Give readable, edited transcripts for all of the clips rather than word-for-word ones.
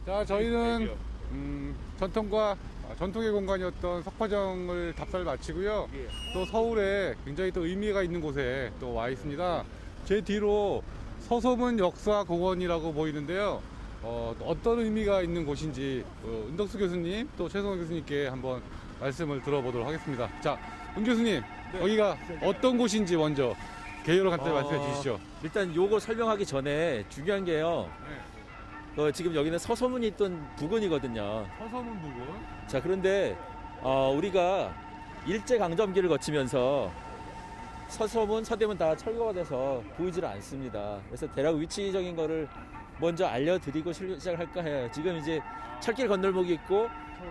자, 저희는 전통과 전통의 공간이었던 석화정을 답사를 마치고요. 또 서울에 굉장히 또 의미가 있는 곳에 또 와 있습니다. 제 뒤로 서소문 역사공원이라고 보이는데요. 어떤 의미가 있는 곳인지 은덕수 교수님 또 최성원 교수님께 한번 말씀을 들어보도록 하겠습니다. 자, 은 교수님, 여기가 어떤 곳인지 먼저 개요를 간단히 말씀해 주시죠. 일단 요거 설명하기 전에 중요한 게요. 지금 여기는 서소문이 있던 부근이거든요. 서소문 부근. 자, 그런데 우리가 일제강점기를 거치면서 서소문, 서대문 다 철거가 돼서 보이질 않습니다. 그래서 대략 위치적인 거를 먼저 알려드리고 시작할까 해요. 지금 이제 철길 건널목이 있고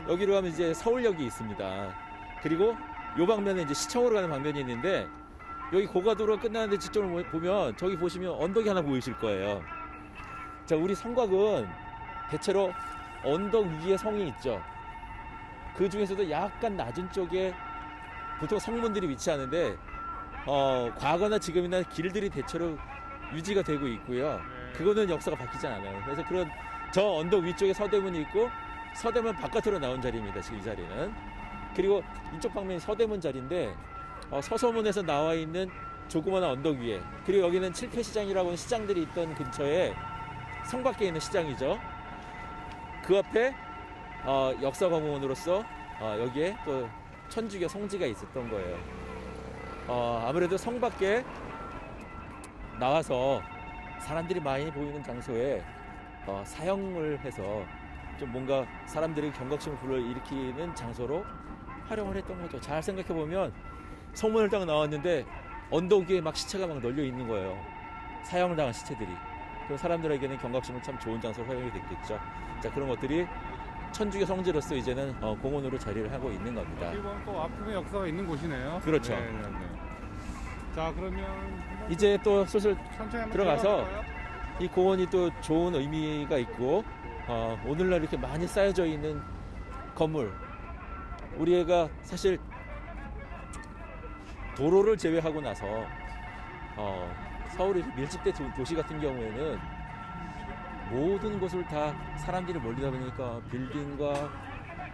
여기로 가면 이제 서울역이 있습니다. 그리고 요 방면에 이제 시청으로 가는 방면이 있는데 여기 고가도로가 끝나는데 지점을 보면 저기 보시면 언덕이 하나 보이실 거예요. 자, 우리 성곽은 대체로 언덕 위에 성이 있죠. 그 중에서도 약간 낮은 쪽에 보통 성문들이 위치하는데 과거나 지금이나 길들이 대체로 유지가 되고 있고요. 그거는 역사가 바뀌지 않아요. 그래서 그런 저 언덕 위쪽에 서대문이 있고 서대문 바깥으로 나온 자리입니다. 지금 이 자리는. 그리고 이쪽 방면이 서대문 자리인데 서소문에서 나와 있는 조그마한 언덕 위에, 그리고 여기는 칠패시장이라고 하는 시장들이 있던 근처에 성 밖에 있는 시장이죠. 그 앞에 역사공원으로서 여기에 또 천주교 성지가 있었던 거예요. 아무래도 성 밖에 나와서 사람들이 많이 보이는 장소에 사형을 해서 좀 뭔가 사람들이 경각심을 불러일으키는 장소로 활용을 했던 거죠. 잘 생각해 보면 성문을 딱 나왔는데 언덕 위에 막 시체가 막 널려 있는 거예요. 사형을 당한 시체들이. 그럼 사람들에게는 경각심을 참 좋은 장소로 활용이 됐겠죠. 자, 그런 것들이 천주교 성지로서 이제는 공원으로 자리를 하고 있는 겁니다. 이번 또 아픔의 역사가 있는 곳이네요. 그렇죠. 네. 자, 그러면 이제 또 슬슬 천천히 한번 들어가서 들어갈까요? 이 공원이 또 좋은 의미가 있고 오늘날 이렇게 많이 쌓여져 있는 건물, 우리가 사실 도로를 제외하고 나서 서울의 밀집된 도시 같은 경우에는 모든 곳을 다 사람들이 몰리다 보니까 빌딩과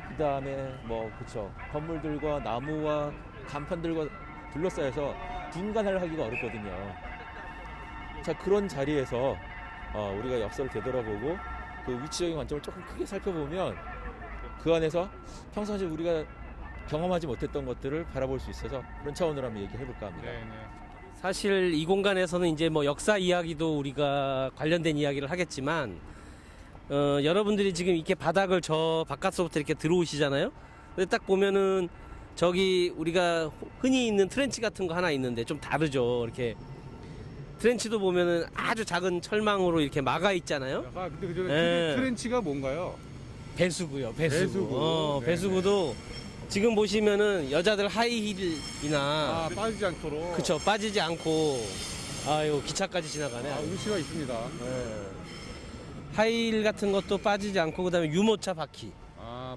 그 다음에 그쵸, 건물들과 나무와 간판들과 둘러싸여서 분간을 하기가 어렵거든요. 자, 그런 자리에서 우리가 역사를 되돌아보고 그 위치적인 관점을 조금 크게 살펴보면 그 안에서 평상시 우리가 경험하지 못했던 것들을 바라볼 수 있어서 그런 차원으로 한번 얘기해 볼까 합니다. 네. 사실 이 공간에서는 이제 역사 이야기도 우리가 관련된 이야기를 하겠지만, 여러분들이 지금 이렇게 바닥을 저 바깥서부터 이렇게 들어오시잖아요. 근데 딱 보면은 저기 우리가 흔히 있는 트렌치 같은 거 하나 있는데 좀 다르죠. 이렇게 트렌치도 보면은 아주 작은 철망으로 이렇게 막아 있잖아요. 근데 그 전에 네. 트렌치가 뭔가요? 배수구요, 배수구. 배수구. 네네. 배수구도 지금 보시면은 여자들 하이힐이나 빠지지 않도록. 그쵸, 빠지지 않고, 이거 기차까지 지나가네. 의시가 있습니다. 네. 하이힐 같은 것도 빠지지 않고, 그 다음에 유모차 바퀴.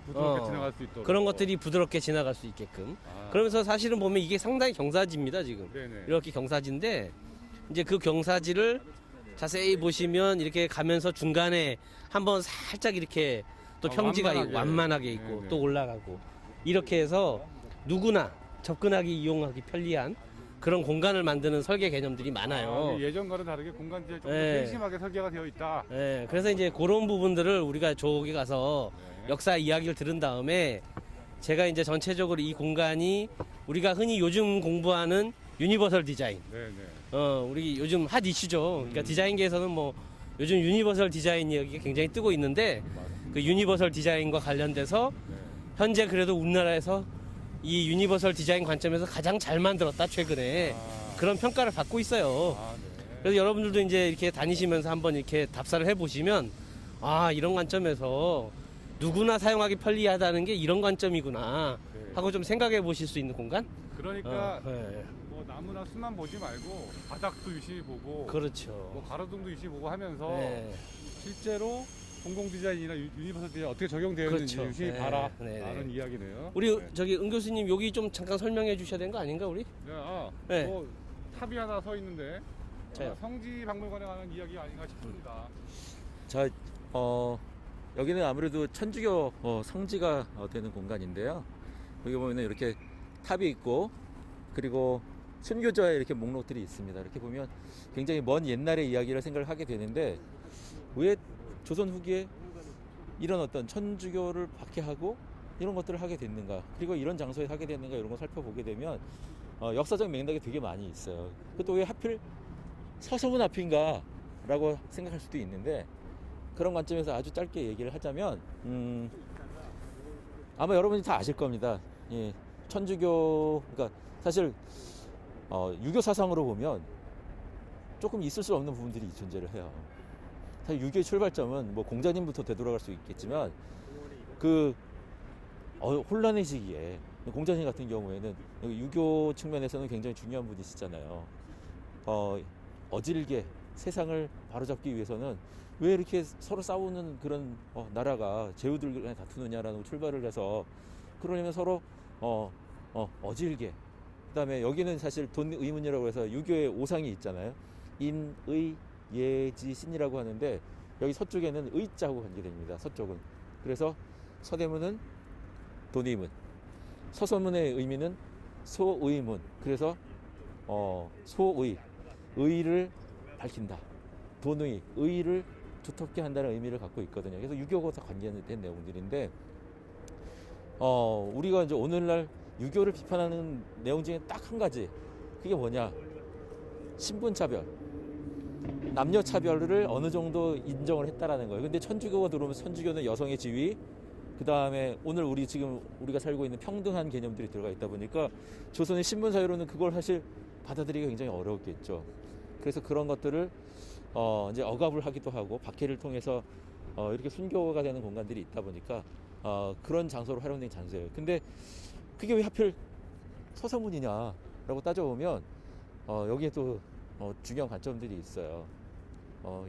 부드럽게 지나갈 수 있도록. 그런 것들이 부드럽게 지나갈 수 있게끔. 그러면서 사실은 보면 이게 상당히 경사지입니다, 지금. 네네. 이렇게 경사지인데, 이제 그 경사지를 자세히 보시면 이렇게 가면서 중간에 한번 살짝 이렇게 또 평지가 완만하게 있고, 네네. 또 올라가고. 이렇게 해서 누구나 접근하기, 이용하기 편리한 그런 공간을 만드는 설계 개념들이 많아요. 예전과는 다르게 공간들이 좀 네. 세심하게 설계가 되어 있다. 네, 그래서 이제 그런 부분들을 우리가 저기 가서 역사 이야기를 들은 다음에 제가 이제 전체적으로 이 공간이 우리가 흔히 요즘 공부하는 유니버설 디자인, 네네. 우리 요즘 핫 이슈죠. 그러니까 디자인계에서는 요즘 유니버설 디자인 이야기가 굉장히 뜨고 있는데, 그 유니버설 디자인과 관련돼서 현재 그래도 우리나라에서 이 유니버설 디자인 관점에서 가장 잘 만들었다, 최근에. 그런 평가를 받고 있어요. 그래서 여러분들도 이제 이렇게 다니시면서 한번 이렇게 답사를 해보시면, 이런 관점에서 누구나 사용하기 편리하다는 게 이런 관점이구나 하고 좀 생각해 보실 수 있는 공간? 그러니까 네. 나무나 숲만 보지 말고 바닥도 유심히 보고, 그렇죠. 가로등도 유심히 보고 하면서 네. 실제로 공공 디자인이나 유니버설 디자인 어떻게 적용되어 있는지 그렇죠. 유심히 네. 봐라. 네. 라는 이야기네요. 우리 저기 은 교수님 여기 좀 잠깐 설명해 주셔야 되는 거 아닌가, 우리? 네. 탑이 하나 서 있는데 자요. 성지 박물관에 관한 이야기 아닌가 싶습니다. 자, 여기는 아무래도 천주교 성지가 되는 공간인데요. 여기 보면은 이렇게 탑이 있고 그리고 순교자의 이렇게 목록들이 있습니다. 이렇게 보면 굉장히 먼 옛날의 이야기를 생각을 하게 되는데 왜 조선 후기에 이런 어떤 천주교를 박해하고 이런 것들을 하게 됐는가, 그리고 이런 장소에 하게 됐는가, 이런 걸 살펴보게 되면 역사적 맥락이 되게 많이 있어요. 그것도 왜 하필 서서문 앞인가 라고 생각할 수도 있는데, 그런 관점에서 아주 짧게 얘기를 하자면 아마 여러분이 다 아실 겁니다. 예, 천주교, 그러니까 사실 유교 사상으로 보면 조금 있을 수 없는 부분들이 존재를 해요. 사실 유교의 출발점은 뭐 공자님부터 되돌아갈 수 있겠지만 그 혼란의 시기에 공자님 같은 경우에는 유교 측면에서는 굉장히 중요한 분이시잖아요. 어질게 세상을 바로잡기 위해서는 왜 이렇게 서로 싸우는 그런 나라가 제후들 간에 다투느냐라는 출발을 해서, 그러려면 서로 어질게, 그다음에 여기는 사실 돈의문이라고 해서 유교의 오상이 있잖아요. 인의 예지 신이라고 하는데 여기 서쪽에는 의자하고 관계됩니다. 서쪽은. 그래서 서대문은 돈의문, 서서문의 의미는 소의문. 그래서 소의, 의를 밝힌다. 돈의, 의를 두텁게 한다는 의미를 갖고 있거든요. 그래서 유교가 다 관계된 내용들인데 우리가 이제 오늘날 유교를 비판하는 내용 중에 딱 한 가지, 그게 뭐냐, 신분차별, 남녀차별을 어느 정도 인정을 했다라는 거예요. 근데 천주교가 들어오면 천주교는 여성의 지위, 그 다음에 오늘 우리가 살고 있는 평등한 개념들이 들어가 있다 보니까 조선의 신분사회로는 그걸 사실 받아들이기가 굉장히 어려웠겠죠. 그래서 그런 것들을 이제 억압을 하기도 하고 박해를 통해서 이렇게 순교가 되는 공간들이 있다 보니까 그런 장소로 활용된 장소예요. 근데 그게 왜 하필 서서문이냐라고 따져보면 여기에 또 중요한 관점들이 있어요.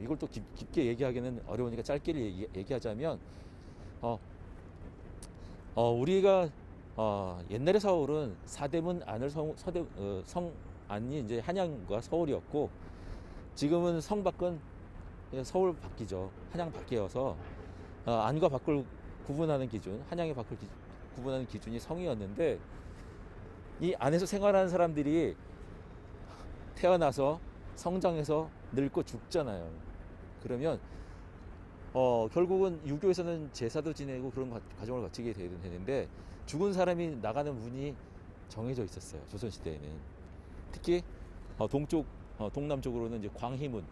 이걸 또 깊게 얘기하기는 어려우니까 짧게 얘기하자면 우리가 옛날의 서울은 사대문 안을 성안이 이제 한양과 서울이었고, 지금은 성 밖은 서울 밖이죠. 한양 밖이어서 안과 밖을 구분하는 기준, 한양의 밖을 구분하는 기준이 성이었는데, 이 안에서 생활하는 사람들이 태어나서 성장해서 늙고 죽잖아요. 그러면 결국은 유교에서는 제사도 지내고 그런 과정을 거치게 되는데, 죽은 사람이 나가는 문이 정해져 있었어요. 조선시대에는. 특히 동남쪽으로는 이제 광희문,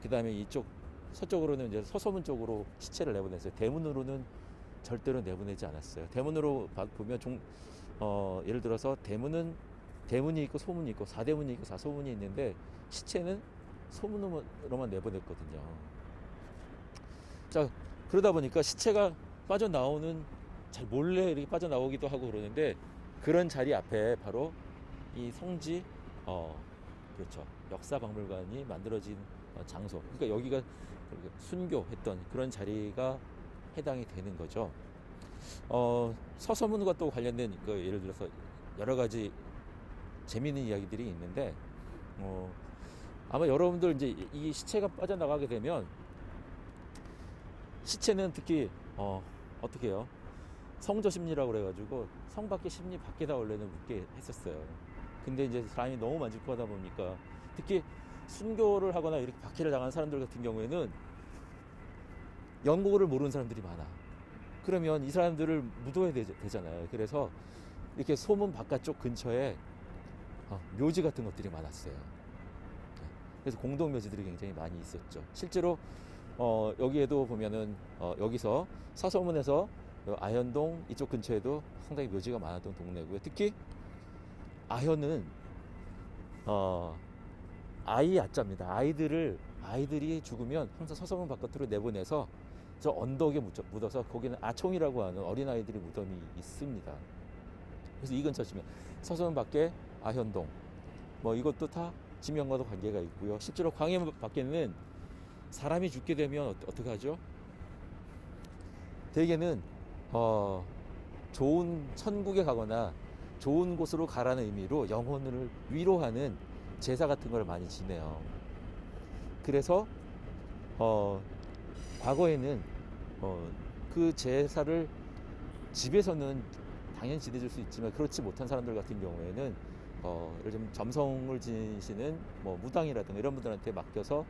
그 다음에 이쪽 서쪽으로는 이제 서서문 쪽으로 시체를 내보냈어요. 대문으로는 절대로 내보내지 않았어요. 대문으로 보면 예를 들어서 대문이 있고 소문이 있고 사대문이 있고 사소문이 있는데, 시체는 소문으로만 내보냈거든요. 자, 그러다 보니까 시체가 빠져나오는, 잘 몰래 이렇게 빠져나오기도 하고 그러는데, 그런 자리 앞에 바로 이 성지, 그렇죠, 역사박물관이 만들어진 장소, 그러니까 여기가 순교했던 그런 자리가 해당이 되는 거죠. 서서문과 또 관련된 예를 들어서 여러 가지 재미있는 이야기들이 있는데, 아마 여러분들 이제 이 시체가 빠져나가게 되면, 시체는 특히 어떻게 해요? 성저심리라고 그래가지고 성 밖에 심리 밖에다 원래는 묻게 했었어요. 근데 이제 사람이 너무 많고 하다 보니까, 특히 순교를 하거나 이렇게 박해를 당한 사람들 같은 경우에는 영국어를 모르는 사람들이 많아. 그러면 이 사람들을 묻어야 되잖아요. 그래서 이렇게 소문 바깥쪽 근처에 묘지 같은 것들이 많았어요. 그래서 공동묘지들이 굉장히 많이 있었죠. 실제로 여기에도 보면은 여기서 서서문에서 아현동 이쪽 근처에도 상당히 묘지가 많았던 동네고요. 특히 아현은 아이아자입니다. 아이들이 죽으면 항상 서서문 바깥으로 내보내서 저 언덕에 묻어서, 거기는 아총이라고 하는 어린아이들의 무덤이 있습니다. 그래서 이 근처시면 서서문 밖에 아현동, 뭐 이것도 다 지명과도 관계가 있고요. 실제로 광해 밖에는 사람이 죽게 되면 어떻게 하죠? 대개는 좋은 천국에 가거나 좋은 곳으로 가라는 의미로 영혼을 위로하는 제사 같은 걸 많이 지내요. 그래서 과거에는 그 제사를 집에서는 당연히 지내줄 수 있지만 그렇지 못한 사람들 같은 경우에는 예를 들면 점성을 지니시는 뭐 무당이라든가 이런 분들한테 맡겨서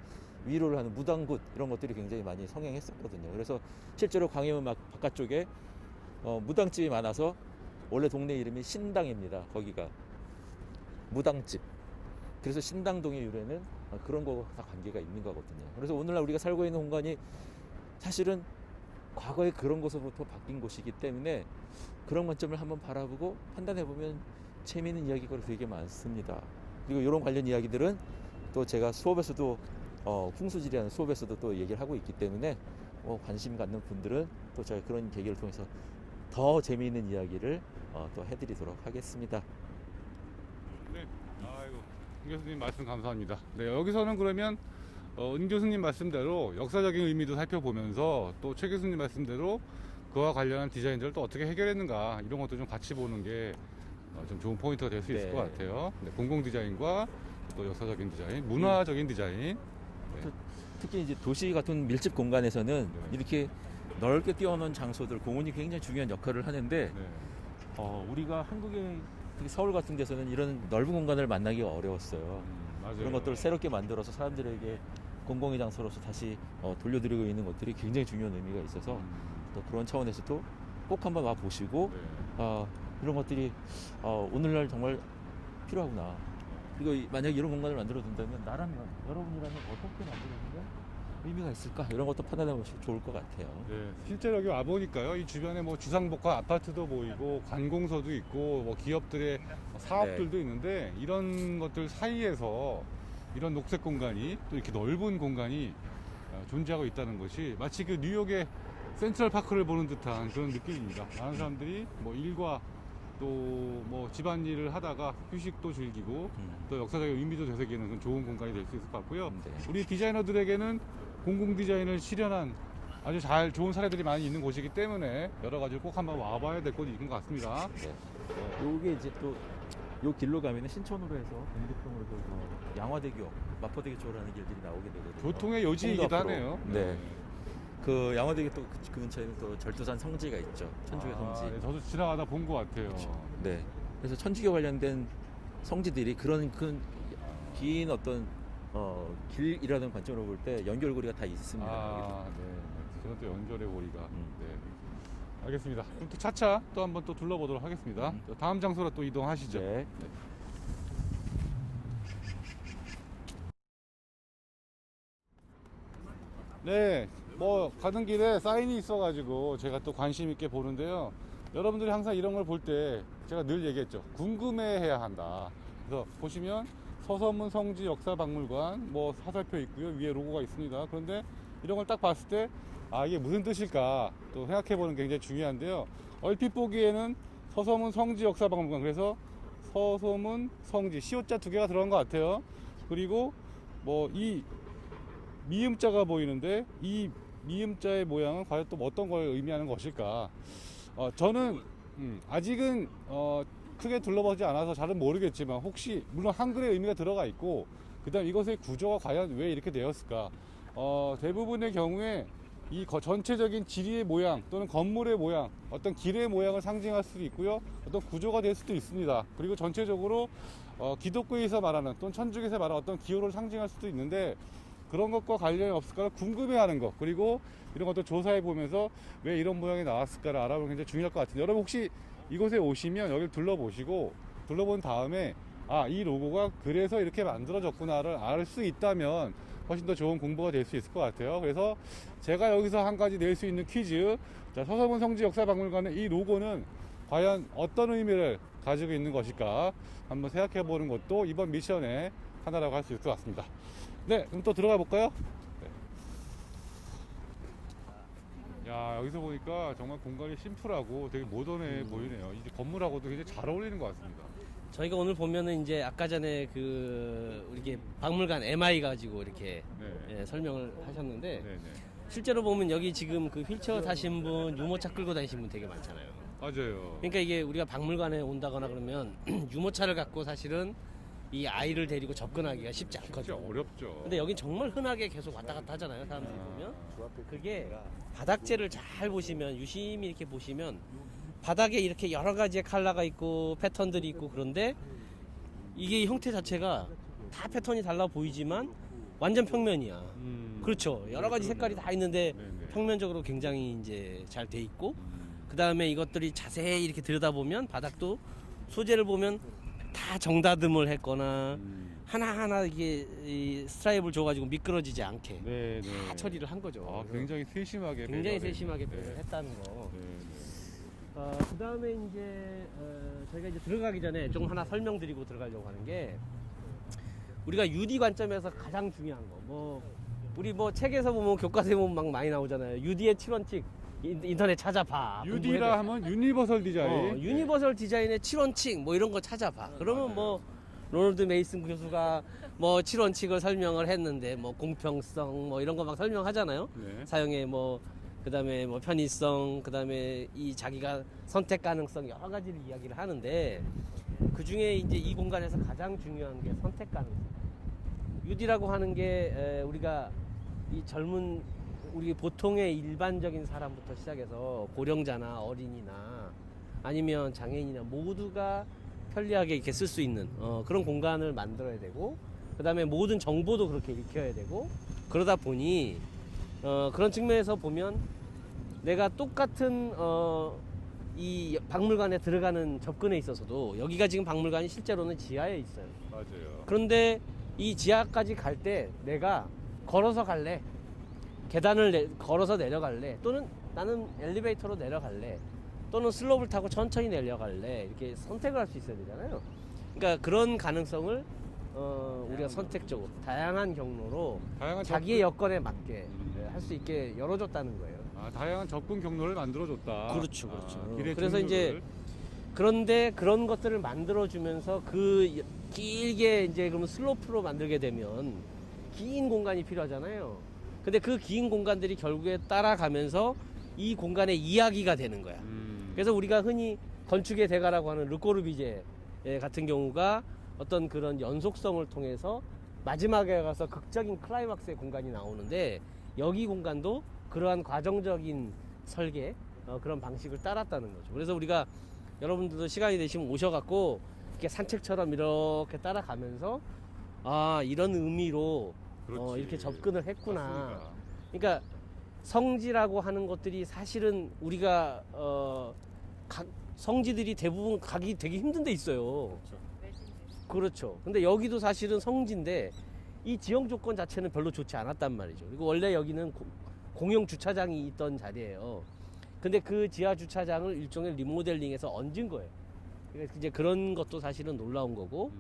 위로를 하는 무당굿 이런 것들이 굉장히 많이 성행했었거든요. 그래서 실제로 광해문 바깥쪽에 무당집이 많아서 원래 동네 이름이 신당입니다. 거기가 무당집. 그래서 신당동의 유래는 그런 거와 다 관계가 있는 거거든요. 그래서 오늘날 우리가 살고 있는 공간이 사실은 과거에 그런 곳으로부터 바뀐 곳이기 때문에 그런 관점을 한번 바라보고 판단해보면 재미있는 이야기가 되게 많습니다. 그리고 이런 관련 이야기들은 또 제가 수업에서도 풍수지리라는 수업에서도 또 얘기를 하고 있기 때문에 관심 갖는 분들은 또 제가 그런 계기를 통해서 더 재미있는 이야기를 또 해드리도록 하겠습니다. 네, 아이고, 은 교수님 말씀 감사합니다. 네, 여기서는 그러면 은 교수님 말씀대로 역사적인 의미도 살펴보면서 또 최 교수님 말씀대로 그와 관련한 디자인들을 또 어떻게 해결했는가 이런 것도 좀 같이 보는 게 좀 좋은 포인트가 될 수 있을 네. 것 같아요. 네, 공공 디자인과 또 역사적인 디자인, 문화적인 디자인. 네. 특히 이제 도시 같은 밀집 공간에서는 네. 이렇게 넓게 띄워놓은 장소들, 공원이 굉장히 중요한 역할을 하는데 네. 우리가 한국의 특히 서울 같은 데서는 이런 넓은 공간을 만나기가 어려웠어요. 맞아요. 그런 것들을 새롭게 만들어서 사람들에게 공공의 장소로서 다시 돌려드리고 있는 것들이 굉장히 중요한 의미가 있어서 또 그런 차원에서도 꼭 한번 와 보시고 네. 이런 것들이 오늘날 정말 필요하구나. 그리고 만약에 이런 공간을 만들어 둔다면 나라면 여러분이라면 어떻게 만들어주면 의미가 있을까 이런 것도 판단해 보시면 좋을 것 같아요. 네, 실제로 여기 와 보니까요, 이 주변에 뭐 주상복합 아파트도 보이고 관공서도 있고 뭐 기업들의 사업들도 있는데 이런 것들 사이에서 이런 녹색 공간이 또 이렇게 넓은 공간이 존재하고 있다는 것이 마치 그 뉴욕의 센트럴 파크를 보는 듯한 그런 느낌입니다. 많은 사람들이 뭐 일과 또 뭐 집안일을 하다가 휴식도 즐기고 또 역사적인 의미도 되새기는 그런 좋은 공간이 될 수 있을 것 같고요. 네. 우리 디자이너들에게는 공공 디자인을 실현한 아주 좋은 사례들이 많이 있는 곳이기 때문에 여러 가지를 꼭 한번 와봐야 될 곳이 있는 것 같습니다. 네. 요게 이제 또 요 길로 가면은 신촌으로 해서 동대평으로 해서 양화대교, 마포대교 쪽으로 하는 길들이 나오게 되거든요. 교통의 요지이기도 홍도 앞으로. 하네요. 네. 그 양화대교 또 그 근처에는 또 절두산 성지가 있죠. 천주교 성지. 네, 저도 지나가다 본 것 같아요. 네. 그래서 천주교 관련된 성지들이 그런 긴 어떤 길이라는 관점으로 볼 때 연결고리가 다 있습니다. 네. 저는 또 연결의 고리가. 네. 알겠습니다. 그럼 또 차차 또 한번 또 둘러보도록 하겠습니다. 또 다음 장소로 또 이동하시죠. 네. 네, 뭐 가는 길에 사인이 있어가지고 제가 또 관심 있게 보는데요. 여러분들이 항상 이런 걸 볼 때 제가 늘 얘기했죠. 궁금해해야 한다. 그래서 보시면 서서문 성지 역사박물관 뭐 화살표 있고요. 위에 로고가 있습니다. 그런데 이런 걸 딱 봤을 때 이게 무슨 뜻일까 또 생각해보는 게 굉장히 중요한데요. 얼핏 보기에는 서서문 성지 역사박물관, 그래서 서소문 성지 시옷자 두 개가 들어간 것 같아요. 그리고 뭐 이 미음자가 보이는데 이 미음자의 모양은 과연 또 어떤 걸 의미하는 것일까? 저는 아직은 크게 둘러보지 않아서 잘은 모르겠지만 혹시 물론 한글의 의미가 들어가 있고 그다음 이것의 구조가 과연 왜 이렇게 되었을까? 대부분의 경우에 이 전체적인 지리의 모양 또는 건물의 모양, 어떤 길의 모양을 상징할 수도 있고요, 어떤 구조가 될 수도 있습니다. 그리고 전체적으로 기독교에서 말하는 또는 천주교에서 말하는 어떤 기호를 상징할 수도 있는데 그런 것과 관련이 없을까를 궁금해하는 것, 그리고 이런 것도 조사해 보면서 왜 이런 모양이 나왔을까를 알아보는 게 굉장히 중요할 것 같은데, 여러분 혹시 이곳에 오시면 여기를 둘러보시고 둘러본 다음에 이 로고가 그래서 이렇게 만들어졌구나를 알 수 있다면 훨씬 더 좋은 공부가 될 수 있을 것 같아요. 그래서 제가 여기서 한 가지 낼 수 있는 퀴즈, 자, 서서문 성지 역사박물관의 이 로고는 과연 어떤 의미를 가지고 있는 것일까 한번 생각해 보는 것도 이번 미션의 하나라고 할 수 있을 것 같습니다. 네, 그럼 또 들어가 볼까요? 네. 야, 여기서 보니까 정말 공간이 심플하고 되게 모던해 보이네요. 이제 건물하고도 굉장히 잘 어울리는 것 같습니다. 저희가 오늘 보면은 이제 아까 전에 이렇게 박물관 MI 가지고 이렇게 네. 설명을 하셨는데, 네, 네. 실제로 보면 여기 지금 그 휠체어 타신 분, 유모차 끌고 다니신 분 되게 많잖아요. 맞아요. 그러니까 이게 우리가 박물관에 온다거나 그러면 유모차를 갖고 사실은 이 아이를 데리고 접근하기가 쉽지 진짜 않거든요. 어렵죠. 근데 여긴 정말 흔하게 계속 왔다 갔다 하잖아요. 사람들이 보면. 그게 바닥재를 잘 보시면 유심히 이렇게 보시면 바닥에 이렇게 여러 가지의 컬러가 있고 패턴들이 있고 그런데 이게 형태 자체가 다 패턴이 달라 보이지만 완전 평면이야. 그렇죠. 여러 가지 색깔이 다 있는데 네네. 평면적으로 굉장히 이제 잘 돼 있고 그 다음에 이것들이 자세히 이렇게 들여다보면 바닥도 소재를 보면 다 정다듬을 했거나 하나하나 이게 이 스트라이프를 줘가지고 미끄러지지 않게 네, 다 네. 처리를 한 거죠. 아, 굉장히 세심하게 굉장히 배려를 세심하게 했는데. 배려를 했다는 거. 네, 그 다음에 이제 저희가 이제 들어가기 전에 좀 하나 설명드리고 들어가려고 하는 게 우리가 UD 관점에서 가장 중요한 거. 뭐 우리 뭐 책에서 보면 교과서에 보면 막 많이 나오잖아요. UD의 7원칙 인터넷 찾아봐. 네. UD라 하면 유니버설 디자인. 유니버설 디자인의 7원칙 뭐 이런 거 찾아봐. 그러면 뭐 로널드 메이슨 교수가 뭐 7원칙을 설명을 했는데 뭐 공평성 뭐 이런 거 막 설명하잖아요. 네. 사용의 뭐 그다음에 뭐 편의성 그다음에 이 자기가 선택 가능성 여러 가지를 이야기를 하는데 그 중에 이제 이 공간에서 가장 중요한 게 선택 가능성. UD라고 하는 게 우리가 이 젊은 우리 보통의 일반적인 사람부터 시작해서 고령자나 어린이나 아니면 장애인이나 모두가 편리하게 이렇게 쓸 수 있는 그런 공간을 만들어야 되고 그 다음에 모든 정보도 그렇게 익혀야 되고 그러다 보니 그런 측면에서 보면 내가 똑같은 이 박물관에 들어가는 접근에 있어서도 여기가 지금 박물관이 실제로는 지하에 있어요. 맞아요. 그런데 이 지하까지 갈 때 내가 걸어서 갈래, 계단을 걸어서 내려갈래, 또는 나는 엘리베이터로 내려갈래, 또는 슬로프를 타고 천천히 내려갈래, 이렇게 선택을 할 수 있어야 되잖아요. 그러니까 그런 가능성을 우리가 선택적으로 다양한 경로로 다양한 자기의 여건에 맞게 할 수 있게 열어줬다는 거예요. 다양한 접근 경로를 만들어줬다. 그렇죠, 그렇죠. 길의 그래서 종류를. 이제 그런데 그런 것들을 만들어주면서 그 길게 이제 그러면 슬로프로 만들게 되면 긴 공간이 필요하잖아요. 근데 그 긴 공간들이 결국에 따라가면서 이 공간의 이야기가 되는 거야. 그래서 우리가 흔히 건축의 대가라고 하는 르꼬르비제 같은 경우가 어떤 그런 연속성을 통해서 마지막에 가서 극적인 클라이막스의 공간이 나오는데 여기 공간도 그러한 과정적인 설계 그런 방식을 따랐다는 거죠. 그래서 우리가 여러분들도 시간이 되시면 오셔갖고 이렇게 산책처럼 이렇게 따라가면서 아 이런 의미로 그렇지. 이렇게 접근을 했구나. 맞습니다. 그러니까 성지라고 하는 것들이 사실은 우리가 성지들이 대부분 가기 되게 힘든 데 있어요. 그렇죠. 근데 여기도 사실은 성지인데 이 지형 조건 자체는 별로 좋지 않았단 말이죠. 그리고 원래 여기는 공용 주차장이 있던 자리예요. 근데 그 지하 주차장을 일종의 리모델링해서 얹은 거예요. 그러니까 이제 그런 것도 사실은 놀라운 거고,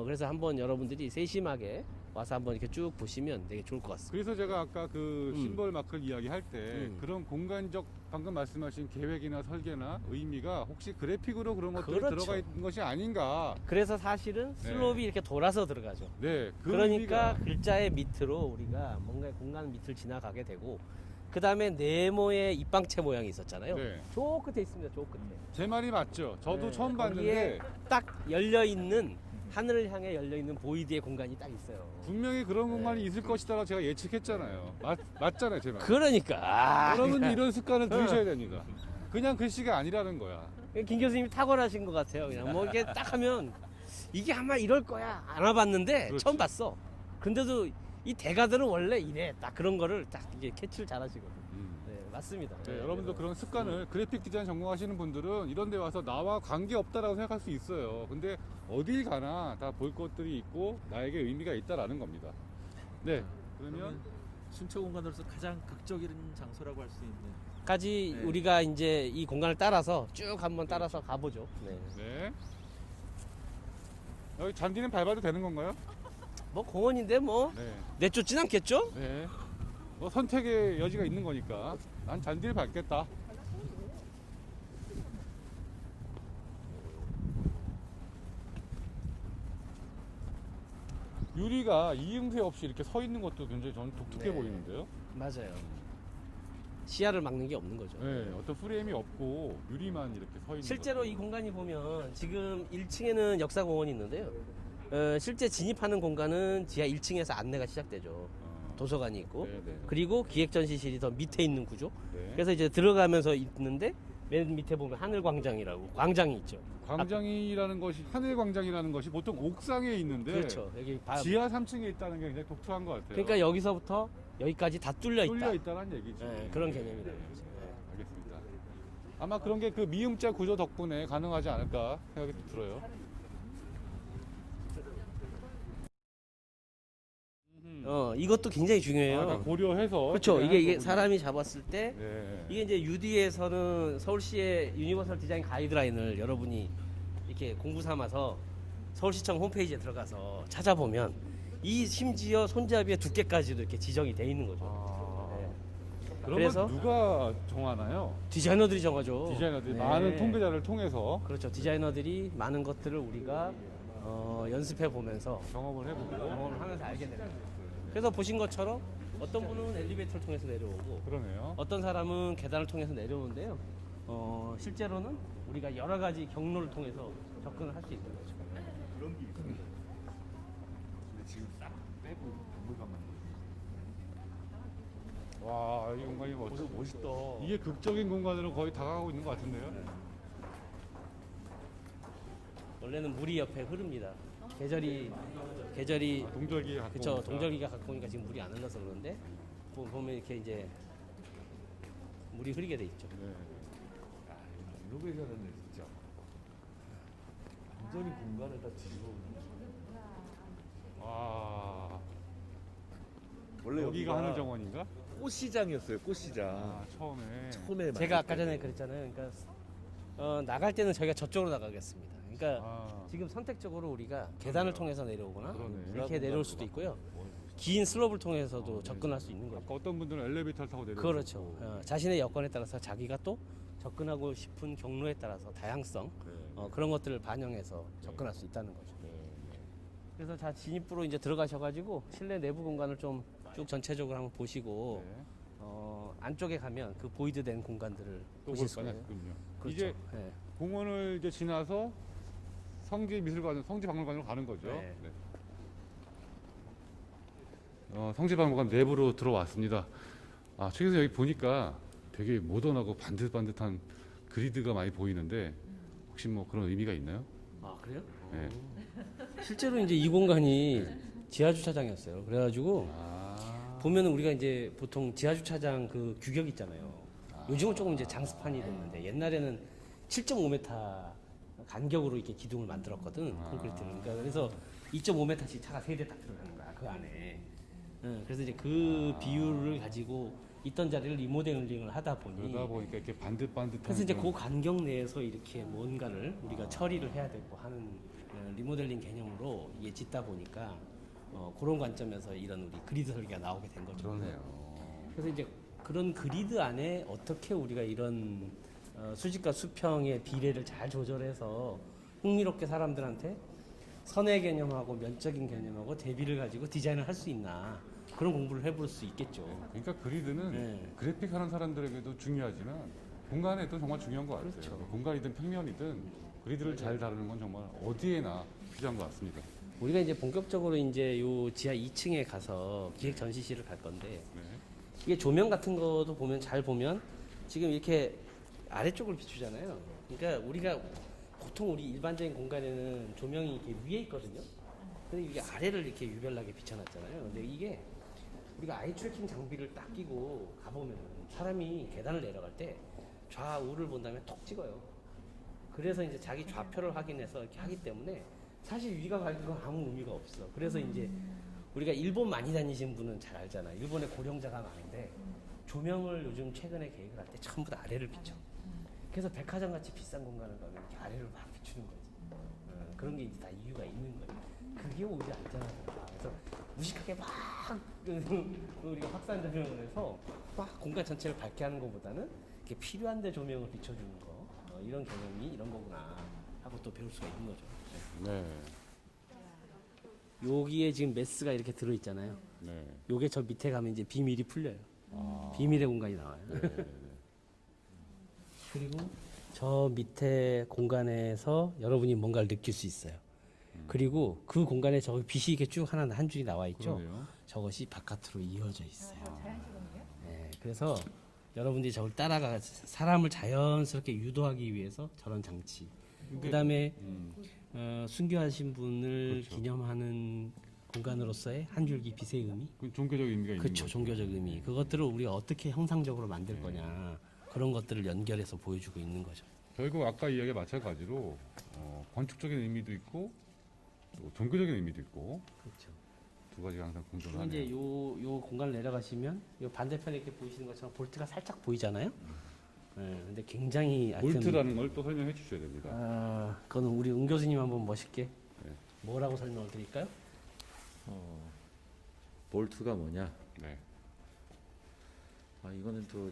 그래서 한번 여러분들이 세심하게 와서 한번 이렇게 쭉 보시면 되게 좋을 것 같습니다. 그래서 제가 아까 그 심벌 마크를 이야기할 때 그런 공간적 방금 말씀하신 계획이나 설계나 의미가 혹시 그래픽으로 그런 것들이 그렇죠. 들어가 있는 것이 아닌가. 그래서 사실은 슬롭이 이렇게 돌아서 들어가죠. 네. 그 그러니까 의미가 글자의 밑으로 우리가 뭔가 공간 밑을 지나가게 되고, 그 다음에 네모의 입방체 모양이 있었잖아요. 네. 저 끝에 있습니다. 저 끝에. 제 말이 맞죠. 저도 네, 처음 거기에 봤는데 딱 열려 있는 하늘을 향해 열려 있는 보이드의 공간이 딱 있어요. 분명히 그런 공간이 있을 것이다라고 제가 예측했잖아요. 맞잖아요, 제 말. 그러니까 여러분들 이런 습관을 들이셔야 됩니다. 그냥 글씨가 아니라는 거야. 김 교수님이 탁월하신 것 같아요. 그냥 뭐 이게 딱 하면 이게 아마 이럴 거야 안 와봤는데 그렇지. 처음 봤어. 근데도 이 대가들은 원래 이래 딱 그런 거를 딱 이게 캐치를 잘하시거든요. 네, 맞습니다. 네, 여러분도 그런 습관을 그래픽 디자인 전공하시는 분들은 이런 데 와서 나와 관계 없다라고 생각할 수 있어요. 근데 어딜 가나 다 볼 것들이 있고 나에게 의미가 있다라는 겁니다. 네. 그러면 순체 공간으로서 가장 극적인 장소라고 할 수 있는 까지 네. 우리가 이제 이 공간을 따라서 쭉 한번 따라서 가보죠. 네. 네. 여기 잔디는 밟아도 되는 건가요? 뭐 공원인데 뭐 네. 내쫓진 않겠죠? 네. 뭐 선택의 여지가 있는 거니까 난 잔디를 밟겠다. 유리가 이음새 없이 이렇게 서 있는 것도 굉장히 저는 독특해 네. 보이는데요. 맞아요. 시야를 막는 게 없는 거죠. 네, 어떤 프레임이 없고 유리만 이렇게 서 있는. 실제로 것도. 이 공간이 보면 지금 1층에는 역사공원이 있는데요. 실제 진입하는 공간은 지하 1층에서 안내가 시작되죠. 도서관이 있고 네, 네. 그리고 기획전시실이 더 밑에 있는 구조. 네. 그래서 이제 들어가면서 있는데 맨 밑에 보면 하늘광장이라고 광장이 있죠. 광장이라는 것이 하늘 광장이라는 것이 보통 옥상에 있는데 그렇죠. 여기 지하 3층에 있다는 게 굉장히 독특한 것 같아요. 그러니까 여기서부터 여기까지 다 뚫려 있다. 뚫려 있다는 얘기죠. 네, 그런 개념이다. 알겠습니다. 아마 그런 게 그 미음자 구조 덕분에 가능하지 않을까 생각이 들어요. 이것도 굉장히 중요해요. 다 고려해서 그렇죠. 진행하는 이게 거군요. 사람이 잡았을 때 네. 이게 이제 UD에서는 서울시의 유니버설 디자인 가이드라인을 여러분이 이렇게 공부 삼아서 서울시청 홈페이지에 들어가서 찾아보면 이 심지어 손잡이의 두께까지도 이렇게 지정이 돼 있는 거죠. 그러면 그래서 누가 정하나요? 디자이너들이 정하죠. 디자이너들이 네. 많은 통계자를 통해서 그렇죠. 디자이너들이 많은 것들을 우리가 연습해 보면서 경험을 해보고 경험을 하면서 알게 됩니다. 그래서 보신 것처럼 어떤 분은 엘리베이터를 통해서 내려오고 그러네요. 어떤 사람은 계단을 통해서 내려오는데요. 실제로는 우리가 여러 가지 경로를 통해서 접근을 할 수 있는 거죠. 근데 지금 싹 빼고 박물관만. 와, 이 공간이 멋있다. 이게 극적인 공간으로 거의 다가가고 있는 것 같은데요. 원래는 물이 옆에 흐릅니다. 계절이 동절기에 갖고 그쵸. 오니까. 동절기가 갖고 오니까 지금 물이 안 흘러서 그런데 보면 이렇게 이제 물이 흐르게 돼 있죠. 네. 야, 이거 리노베이션했네 진짜. 완전히 공간을 다 뒤집어. 와, 원래 여기가 하늘 정원인가? 꽃시장이었어요. 꽃시장. 아, 처음에. 처음에 제가 아까 전에 그랬잖아요. 그러니까 나갈 때는 저희가 저쪽으로 나가겠습니다. 그러니까 아, 지금 선택적으로 우리가 계단을 통해서 내려오거나 그러네. 이렇게 내려올 수도 있고요. 긴 슬롭을 통해서도 접근할 수 있는 거죠. 아까 어떤 분들은 엘리베이터를 타고 내려오고. 그렇죠. 자신의 여건에 따라서 자기가 또 접근하고 싶은 경로에 따라서 다양성 그런 것들을 반영해서 접근할 수 있다는 거죠. 그래서 자 진입부로 이제 들어가셔가지고 실내 내부 공간을 좀 쭉 전체적으로 한번 보시고 네. 안쪽에 가면 그 보이드된 공간들을 또 보실 볼 수가 있어요. 뻔했군요. 그렇죠. 이제 네. 공원을 이제 지나서 성지미술관, 성지박물관으로 가는 거죠. 네. 성지박물관 내부로 들어왔습니다. 아, 책에서 여기 보니까 되게 모던하고 반듯반듯한 그리드가 많이 보이는데 혹시 뭐 그런 의미가 있나요? 아 그래요? 네. 실제로 이제 이 공간이 지하 주차장이었어요. 그래가지고 보면 우리가 이제 보통 지하 주차장 그 규격 있잖아요. 요즘은 조금 이제 장스판이 됐는데 옛날에는 7.5m 간격으로 이렇게 기둥을 만들었거든 콘크리트를. 그러니까 그래서 2.5m씩 차가 3대 딱 들어가는 거야 그 안에. 그래서 이제 그 비율을 가지고 있던 자리를 리모델링을 하다 보니 그러다 보니까 이렇게 반듯반듯한. 그래서 이제 그 그런- 간격 내에서 이렇게 뭔가를 우리가 처리를 해야 되고 하는 리모델링 개념으로 이게 짓다 보니까 그런 관점에서 이런 우리 그리드 설계가 나오게 된 거죠. 그러네요. 그래서 이제 그런 그리드 안에 어떻게 우리가 이런 수직과 수평의 비례를 잘 조절해서 흥미롭게 사람들한테 선의 개념하고 면적인 개념하고 대비를 가지고 디자인을 할 수 있나 그런 공부를 해볼 수 있겠죠. 그러니까 그리드는 네. 그래픽 하는 사람들에게도 중요하지만 공간에도 정말 중요한 것 같아요. 그렇죠. 공간이든 평면이든 그리드를 잘 다루는 건 정말 어디에나 필요한 것 같습니다. 우리가 이제 본격적으로 이제 요 지하 2층에 가서 기획 전시실을 갈 건데 네. 이게 조명 같은 것도 보면 잘 보면 지금 이렇게 아래쪽을 비추잖아요. 그러니까 우리가 보통 우리 일반적인 공간에는 조명이 이렇게 위에 있거든요. 근데 이게 아래를 이렇게 유별나게 비춰놨잖아요. 근데 이게 우리가 아이 트래킹 장비를 딱 끼고 가보면 사람이 계단을 내려갈 때 좌우를 본 다음에 톡 찍어요. 그래서 이제 자기 좌표를 확인해서 이렇게 하기 때문에 사실 위가 밝은 건 아무 의미가 없어. 그래서 이제 우리가 일본 많이 다니신 분은 잘 알잖아. 일본에 고령자가 많은데 조명을 요즘 최근에 계획을 할 때 전부 다 아래를 비춰. 그래서 백화점 같이 비싼 공간을 가면 이렇게 아래를 막 비추는 거지. 그런 게 이제 다 이유가 있는 거예요. 그게 오히려 안전하더라. 그래서 무식하게 막 우리가 확산 조명을 해서 막 공간 전체를 밝게 하는 것보다는 이렇게 필요한데 조명을 비춰주는 거 이런 개념이 이런 거구나 하고 또 배울 수가 있는 거죠. 네. 여기에 지금 메스가 이렇게 들어있잖아요. 네. 요게 저 밑에 가면 이제 비밀이 풀려요. 아. 비밀의 공간이 나와요. 그리고 저 밑에 공간에서 여러분이 뭔가를 느낄 수 있어요. 그리고 그 공간에 저기 빛이 이렇게 쭉 하나 한 줄이 나와 있죠. 그러네요. 저것이 바깥으로 이어져 있어요. 자연스럽네요. 네, 그래서 여러분들이 저걸 따라가 사람을 자연스럽게 유도하기 위해서 저런 장치. 그다음에 순교하신 분을 그렇죠. 기념하는 공간으로서의 한 줄기 빛의 의미. 그 종교적 의미가 있는 그렇죠. 거죠. 종교적 의미. 그것들을 우리가 어떻게 형상적으로 만들 거냐. 그런 것들을 연결해서 보여주고 있는 거죠. 결국 아까 이야기와 마찬가지로 건축적인 의미도 있고 또 종교적인 의미도 있고 그렇죠. 두 가지가 항상 그리고 공존하네요. 이제 요 공간을 내려가시면 요 반대편에 이렇게 보이시는 것처럼 볼트가 살짝 보이잖아요. 네, 근데 굉장히 하여튼 볼트라는 걸 또 설명해 주셔야 됩니다. 그거는 우리 은 교수님 한번 멋있게 네. 뭐라고 설명을 드릴까요? 볼트가 뭐냐? 네. 아 이거는 또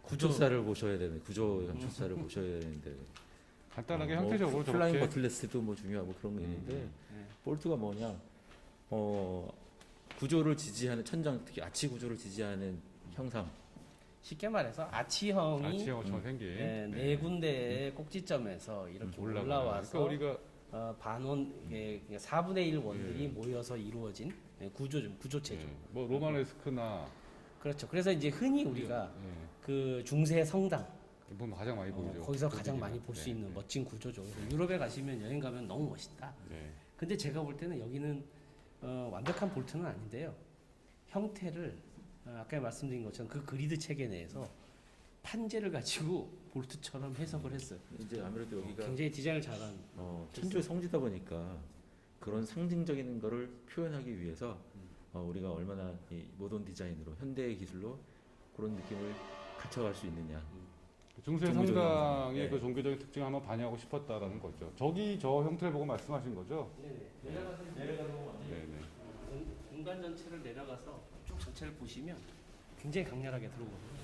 구조사를 보셔야 되는 구조 연출사를 보셔야 되는데 간단하게 뭐 형태적으로 플라잉 저렇게 버틀레스도 뭐 중요하고 그런 게 있는데 네. 볼트가 뭐냐? 구조를 지지하는 천장 특히 아치 구조를 지지하는 형상. 쉽게 말해서 아치형이 아치형처럼 생긴 네 군데의 꼭지점에서 이렇게 올라와서 그러니까 우리가 반원 4분의 1 원들이 모여서 이루어진 구조체죠. 뭐 로마네스크나 그렇죠. 그래서 이제 흔히 우리가 그 중세 성당 보면 가장 많이 보이죠. 거기서 그런 가장 얘기가. 많이 볼 수 네, 있는 네. 멋진 구조죠. 그래서 유럽에 가시면 여행 가면 너무 멋있다. 네. 근데 제가 볼 때는 여기는 완벽한 볼트는 아닌데요. 형태를 아까 말씀드린 것처럼 그 그리드 체계 내에서 판재를 가지고 볼트처럼 해석을 했어요. 이제 아무래도 여기가 굉장히 디자인을 잘한. 천주의 성지다 보니까 그런 상징적인 거를 표현하기 위해서 우리가 얼마나 이 모던 디자인으로 현대의 기술로 그런 느낌을 갖춰갈 수 있느냐. 중세 종교적인 성당의 네. 그 종교적인 특징을 한번 반영하고 싶었다라는 거죠. 저기 저 형태를 보고 말씀하신 거죠? 내려가서 네네. 공간 전체를 내려가서 쭉 전체를 보시면 굉장히 강렬하게 들어오거든요.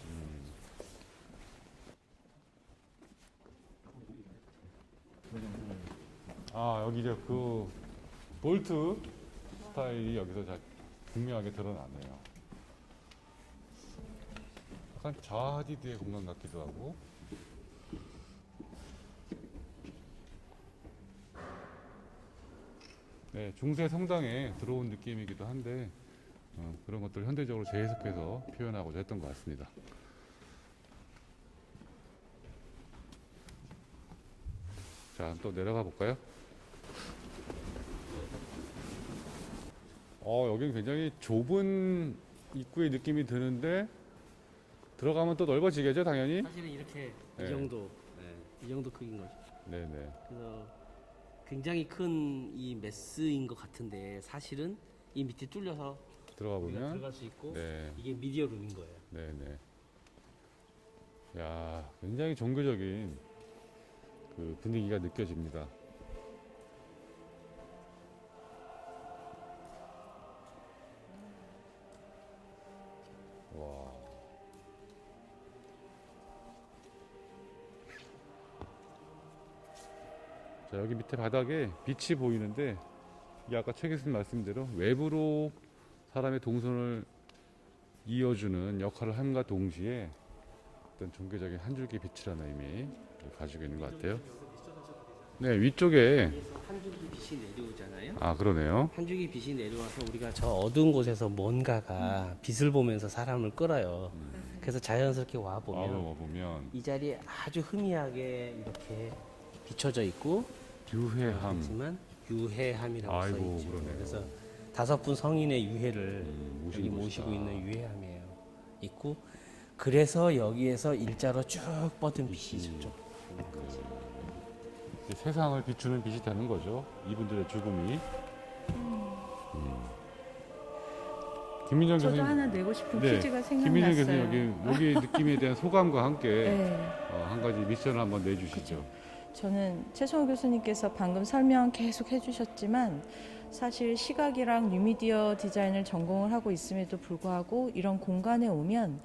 아 여기 이제 그 볼트 스타일이 여기서 잘 분명하게 드러나네요. 약간 자하디드의 공간 같기도 하고. 네, 중세 성당에 들어온 느낌이기도 한데 그런 것들 현대적으로 재해석해서 표현하고자 했던 것 같습니다. 자, 또 내려가 볼까요? 여기는 굉장히 좁은 입구의 느낌이 드는데 들어가면 또 넓어지겠죠, 당연히? 사실은 이렇게 네. 이 정도 크기인 거죠. 네네. 그래서 굉장히 큰 이 메스인 것 같은데 사실은 이 밑에 뚫려서 들어가 우리가 보면 들어갈 수 있고 네, 이게 미디어 룸인 거예요. 네네. 야, 굉장히 종교적인 그 분위기가 느껴집니다. 와. 자, 여기 밑에 바닥에 빛이 보이는데 이게 아까 최 교수님 말씀대로 외부로 사람의 동선을 이어주는 역할을 함과 동시에 어떤 종교적인 한 줄기 빛이라는 의미 가지고 있는 것 같아요. 네, 위쪽에 위에서 한 줄기 빛이 내려오잖아요. 아 그러네요. 한 줄기 빛이 내려와서 우리가 저 어두운 곳에서 뭔가가 빛을 보면서 사람을 끌어요. 그래서 자연스럽게 와 보면 보면 이 자리에 아주 희미하게 이렇게 비춰져 있고 유해함. 하지만 유해함이라고 써 아이고, 있죠. 그러네요. 그래서 5분 성인의 유해를 모시는 여기 곳이다. 모시고 있는 유해함이에요. 있고 그래서 여기에서 일자로 쭉 뻗은 빛이 저쪽 있는 거지. 이제 세상을 비추는 빛이 되는 거죠. 이분들의 죽음이. 김민정 저도 교수님. 하나 내고 싶은 네, 퀴즈가 김민정 교수님 생각났어요. 여기 느낌에 대한 소감과 함께 네. 한 가지 미션을 한번 내주시죠. 저는 최성호 교수님께서 방금 설명 계속 해주셨지만 사실 시각이랑 뉴미디어 디자인을 전공을 하고 있음에도 불구하고 이런 공간에 오면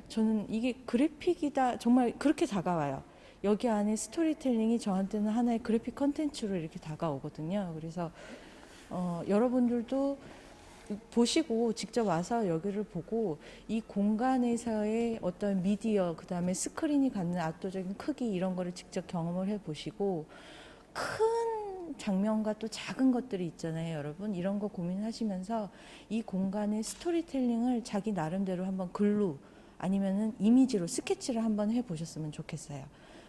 저는 이게 그래픽이다 정말 그렇게 다가와요. 여기 안에 스토리텔링이 저한테는 하나의 그래픽 컨텐츠로 이렇게 다가오거든요. 그래서 여러분들도 보시고 직접 와서 여기를 보고 이 공간에서의 어떤 미디어 그다음에 스크린이 갖는 압도적인 크기 이런 거를 직접 경험을 해 보시고 큰 장면과 또 작은 것들이 있잖아요, 여러분. 이런 거 고민하시면서 이 공간의 스토리텔링을 자기 나름대로 한번 글로 아니면은 이미지로 스케치를 한번 해보셨으면 좋겠어요.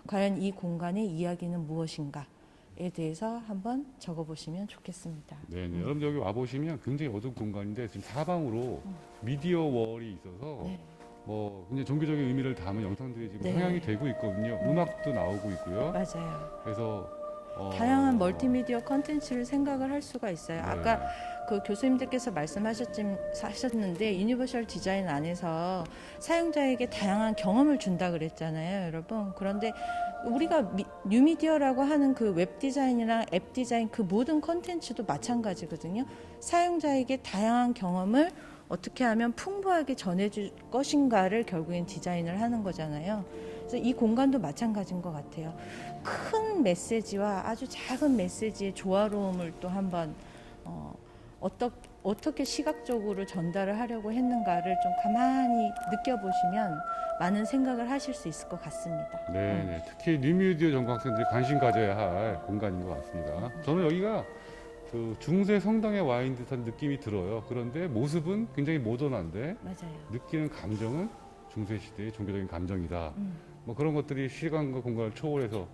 과연 이 공간의 이야기는 무엇인가에 대해서 한번 적어보시면 좋겠습니다. 네네. 여러분 여기 와 보시면 굉장히 어두운 공간인데 지금 사방으로 미디어 월이 있어서 네. 뭐 굉장히 종교적인 의미를 담은 영상들이 지금 네. 상영이 되고 있거든요. 음악도 나오고 있고요. 맞아요. 그래서 다양한 멀티미디어 컨텐츠를 생각을 할 수가 있어요. 네. 아까 그 교수님들께서 말씀하셨는데 유니버셜 디자인 안에서 사용자에게 다양한 경험을 준다 그랬잖아요, 여러분. 그런데 우리가 뉴미디어라고 하는 그 웹 디자인이나 앱 디자인 그 모든 컨텐츠도 마찬가지거든요. 사용자에게 다양한 경험을 어떻게 하면 풍부하게 전해줄 것인가를 결국엔 디자인을 하는 거잖아요. 그래서 이 공간도 마찬가지인 것 같아요. 큰 메시지와 아주 작은 메시지의 조화로움을 또 한번 어떻게 시각적으로 전달을 하려고 했는가를 좀 가만히 느껴보시면 많은 생각을 하실 수 있을 것 같습니다. 네네. 특히 뉴미디어 전공 학생들이 관심 가져야 할 공간인 것 같습니다. 저는 여기가 그 중세 성당에 와 있는 듯한 느낌이 들어요. 그런데 모습은 굉장히 모던한데 맞아요. 느끼는 감정은 중세 시대의 종교적인 감정이다. 뭐 그런 것들이 시간과 공간을 초월해서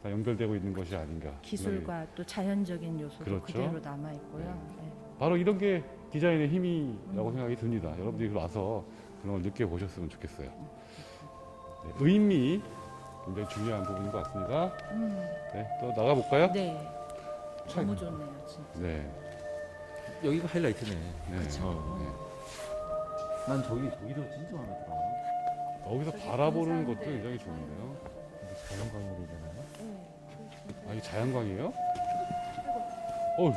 다 연결되고 있는 것이 아닌가. 기술과 또 자연적인 요소도 그렇죠. 그대로 남아 있고요. 네. 바로 이런 게 디자인의 힘이라고 생각이 듭니다. 여러분들이 와서 그런 걸 느껴보셨으면 좋겠어요. 네, 의미 굉장히 중요한 부분인 것 같습니다. 네, 또 나가볼까요? 네. 너무 좋네요, 진짜. 네. 여기가 하이라이트네. 네. 난 저기도 진짜 마음에 들어. 여기서 바라보는 것도 굉장히 좋은데요. 자연광이잖아요. 아, 이게 자연광이에요? 어휴,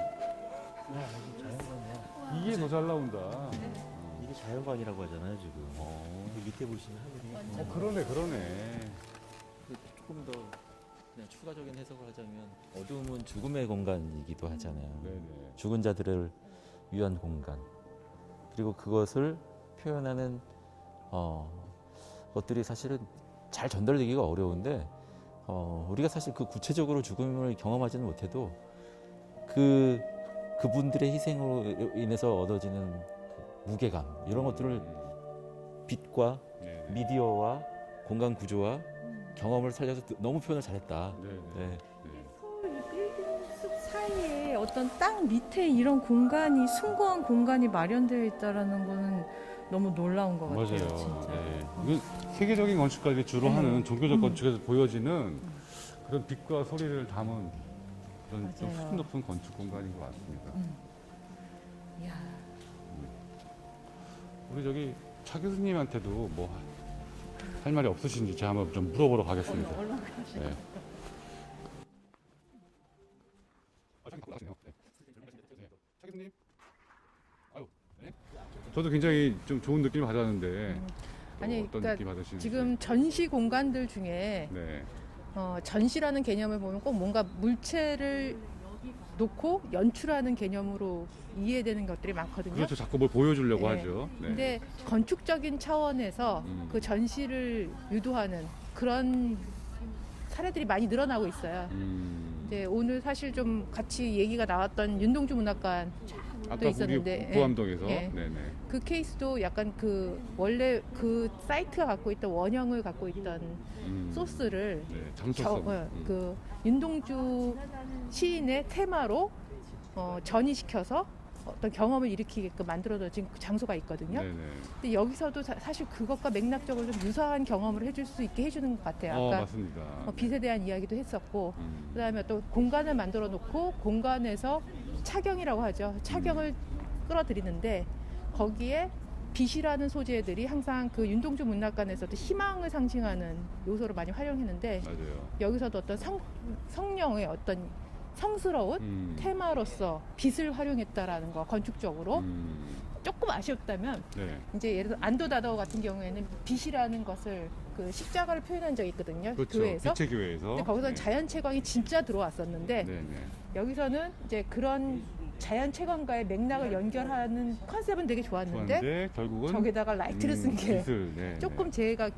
자연광이야. 이게 더 잘 나온다. 이게 자연광이라고 하잖아요 지금. 여기 밑에 보시면 하늘이. 그러네. 조금 더 그냥 추가적인 해석을 하자면 어둠은 죽음의 공간이기도 하잖아요. 네네. 죽은 자들을 위한 공간. 그리고 그것을 표현하는 것들이 사실은 잘 전달되기가 어려운데 우리가 사실 그 구체적으로 죽음을 경험하지는 못해도 그분들의 희생으로 인해서 얻어지는 그 무게감 이런 것들을 빛과 네네. 미디어와 공간 구조와 경험을 살려서 너무 표현을 잘했다. 네네. 네. 서울 빌딩 숲 사이에 어떤 땅 밑에 이런 공간이 숭고한 공간이 마련되어 있다라는 거는 너무 놀라운 것 같아요, 맞아요. 진짜. 네. 이건 세계적인 건축가들이 주로 하는 종교적 건축에서 보여지는 그런 빛과 소리를 담은 그런 좀 맞아요. 수준 높은 건축 공간인 것 같습니다. 이야, 우리 저기 차 교수님한테도 뭐 할 말이 없으신지 제가 한번 좀 물어보러 가겠습니다. 네. 차 교수님. 아유, 네. 저도 굉장히 좀 좋은 느낌을 받았는데 또 아니, 어떤 그러니까 느낌 받으시는지. 지금 전시 공간들 중에 네. 전시라는 개념을 보면 꼭 뭔가 물체를 놓고 연출하는 개념으로 이해되는 것들이 많거든요. 그렇죠. 자꾸 뭘 보여주려고 네. 하죠. 네. 근데 건축적인 차원에서 그 전시를 유도하는 그런 사례들이 많이 늘어나고 있어요. 이제 오늘 사실 좀 같이 얘기가 나왔던 윤동주 문학관 아까 있었는데, 우리 구암동에서 예. 네네. 그 케이스도 약간 그 원래 그 사이트가 갖고 있던 원형을 갖고 있던 소스를 네, 장소성. 그 윤동주 시인의 테마로 전이시켜서 어떤 경험을 일으키게끔 만들어진 장소가 있거든요. 네네. 근데 여기서도 사실 그것과 맥락적으로 좀 유사한 경험을 해줄 수 있게 해주는 것 같아요. 아까 맞습니다. 빛에 대한 이야기도 했었고, 음. 그다음에 또 공간을 만들어 놓고 공간에서 차경이라고 하죠. 차경을 끌어들이는데 거기에 빛이라는 소재들이 항상 그 윤동주 문학관에서도 희망을 상징하는 요소로 많이 활용했는데 맞아요. 여기서도 어떤 성령의 어떤 성스러운 테마로서 빛을 활용했다라는 거 건축적으로 조금 아쉬웠다면 네. 이제 예를 들어 안도다다오 같은 경우에는 빛이라는 것을 그 십자가를 표현한 적이 있거든요. 그렇죠. 교회에서. 빛의 교회에서. 근데 거기서는 자연 채광이 진짜 들어왔었는데 네네. 여기서는 이제 그런 자연 채광과의 맥락을 연결하는 컨셉은 되게 좋았는데 좋았는데 결국은 저기다가 라이트를 쓴 게 빛을, 네, 조금 네. 제가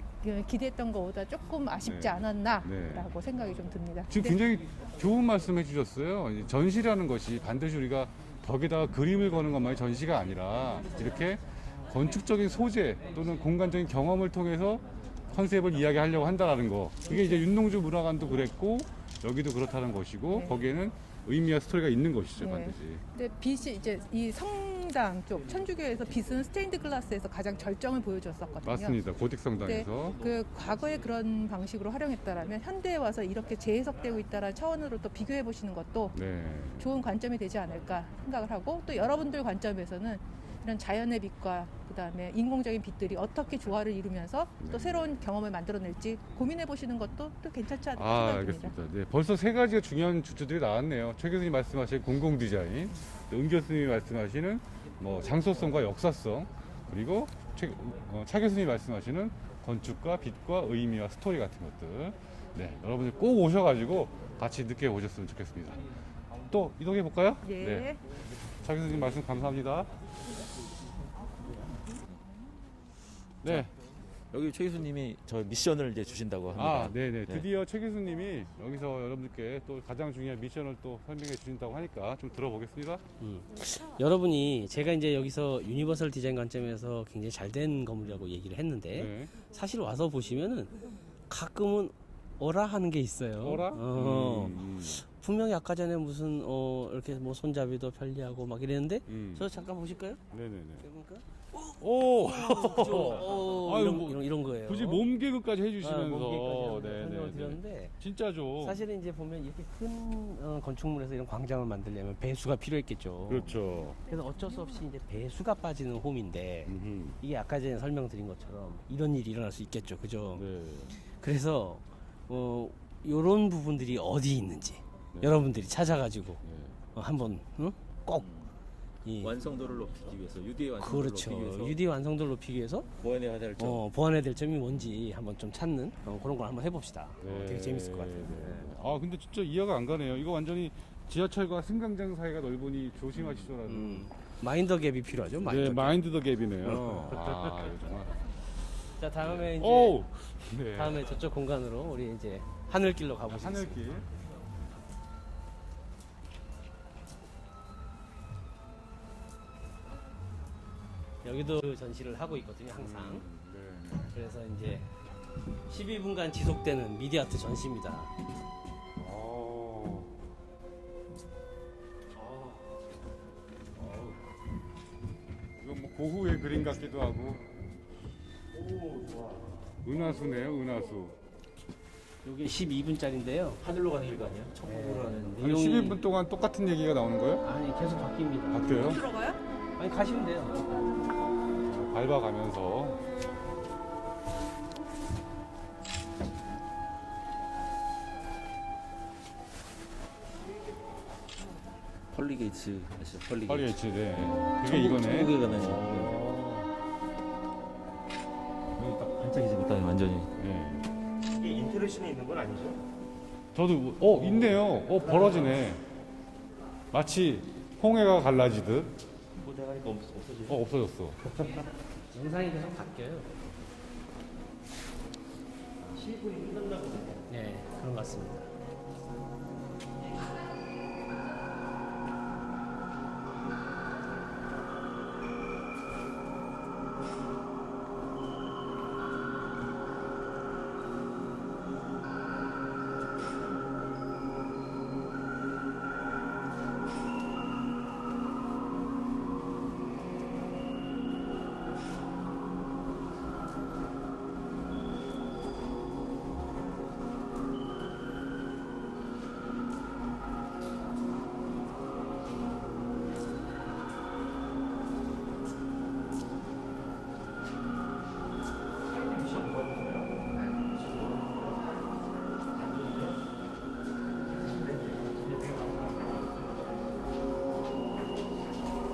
기대했던 것보다 조금 아쉽지 네. 않았나라고 생각이 좀 듭니다. 지금 근데 굉장히 좋은 말씀 해주셨어요. 이제 전시라는 것이 반드시 우리가 벽에다가 그림을 거는 것만이 전시가 아니라 이렇게 건축적인 소재 또는 공간적인 경험을 통해서 컨셉을 이야기하려고 한다라는 거. 이게 이제 윤동주 문화관도 그랬고 여기도 그렇다는 것이고 네. 거기에는 의미와 스토리가 있는 것이죠, 네. 반드시. 근데 빛이 이제 이 성당 쪽 천주교에서 빛은 스테인드 글라스에서 가장 절정을 보여줬었거든요. 맞습니다. 고딕 성당에서. 네, 그 과거에 그런 방식으로 활용했다라면 현대에 와서 이렇게 재해석되고 있다라는 차원으로 또 비교해 보시는 것도 네. 좋은 관점이 되지 않을까 생각을 하고, 또 여러분들 관점에서는 이런 자연의 빛과 그다음에 인공적인 빛들이 어떻게 조화를 이루면서 또 네. 새로운 경험을 만들어낼지 고민해 보시는 것도 또 괜찮지 않을까 아, 생각이 듭니다. 알겠습니다. 네, 벌써 세 가지가 중요한 주제들이 나왔네요. 최 교수님 말씀하신 공공 디자인, 또 은 교수님이 말씀하시는 뭐 장소성과 역사성, 그리고 차 교수님이 말씀하시는 건축과 빛과 의미와 스토리 같은 것들. 네, 여러분들 꼭 오셔가지고 같이 느껴보셨으면 좋겠습니다. 또 이동해 볼까요? 예. 차 교수님 말씀 감사합니다. 네. 여기 최 교수님이 저 미션을 이제 주신다고 합니다. 아, 네네. 드디어 최 교수님이 여기서 여러분들께 또 가장 중요한 미션을 또 설명해 주신다고 하니까 좀 들어보겠습니다. 여러분이 제가 이제 여기서 유니버설 디자인 관점에서 굉장히 잘 된 건물이라고 얘기를 했는데 네. 사실 와서 보시면은 가끔은 어라 하는 게 있어요. 어라? 분명히 아까 전에 무슨 이렇게 뭐 손잡이도 편리하고 막 이랬는데 저 잠깐 보실까요? 네네네. 해볼까? 오! 아유, 이런 거예요. 굳이 몸 개그까지 아, 해주시면서. 설명을 네네네. 드렸는데 진짜죠. 사실은 이제 보면 이렇게 큰 건축물에서 이런 광장을 만들려면 배수가 필요했겠죠. 그렇죠. 그래서 어쩔 수 없이 이제 배수가 빠지는 홈인데 음흠. 이게 아까 전에 설명드린 것처럼 이런 일이 일어날 수 있겠죠, 그죠? 네. 그래서 이런 부분들이 어디 있는지 네. 여러분들이 찾아가지고 네. 한번 꼭 이, 완성도를 높이기 위해서 UD의 완성도를 그렇죠. 높이기 위해서 UD 완성도를 높이기 위해서 보완해야 될 점. 보완해야 될 점이 뭔지 한번 좀 찾는 그런 걸 한번 해봅시다. 되게 재밌을 것 같아요. 네. 아, 근데 진짜 이해가 안 가네요. 이거 완전히 지하철과 승강장 사이가 넓으니 조심하시더라는. 마인더 갭이 필요하죠. 네, 마인드 더 갭이네요. 어. 아, 이거 정말. 자, 다음에 이제 오! 네. 다음에 저쪽 공간으로 우리 이제 하늘길로 가보시겠습니다. 하늘길. 여기도 그 전시를 하고 있거든요, 항상. 네. 그래서 이제 12분간 지속되는 미디어아트 전시입니다. 이건 뭐 고흐의 그림 같기도 하고. 은하수네요, 은하수. 이게 12분짜리인데요. 하늘로 가는 길 아니야? 천국으로 가는. 아니, 12분 동안 똑같은 얘기가 나오는 거예요? 아니 계속 바뀝니다. 바뀌어요? 들어가요? 아니 가시면 돼요. 밟아가면서. 펄리게이츠 아시죠? 펄리게이츠. 파리에이츠, 네. 그게 이거네. 천국에 가는 길. 여기 딱 반짝이지 딱 완전히. 네. 이게 인테리어션에 있는 건 아니죠? 저도, 있네요. 벌어지네. 마치 홍해가 갈라지듯. 뭐 내가 이거 없어지죠? 없어졌어. 영상이 계속 바뀌어요. 15분이 끝났나 보네. 네, 그런 것 같습니다.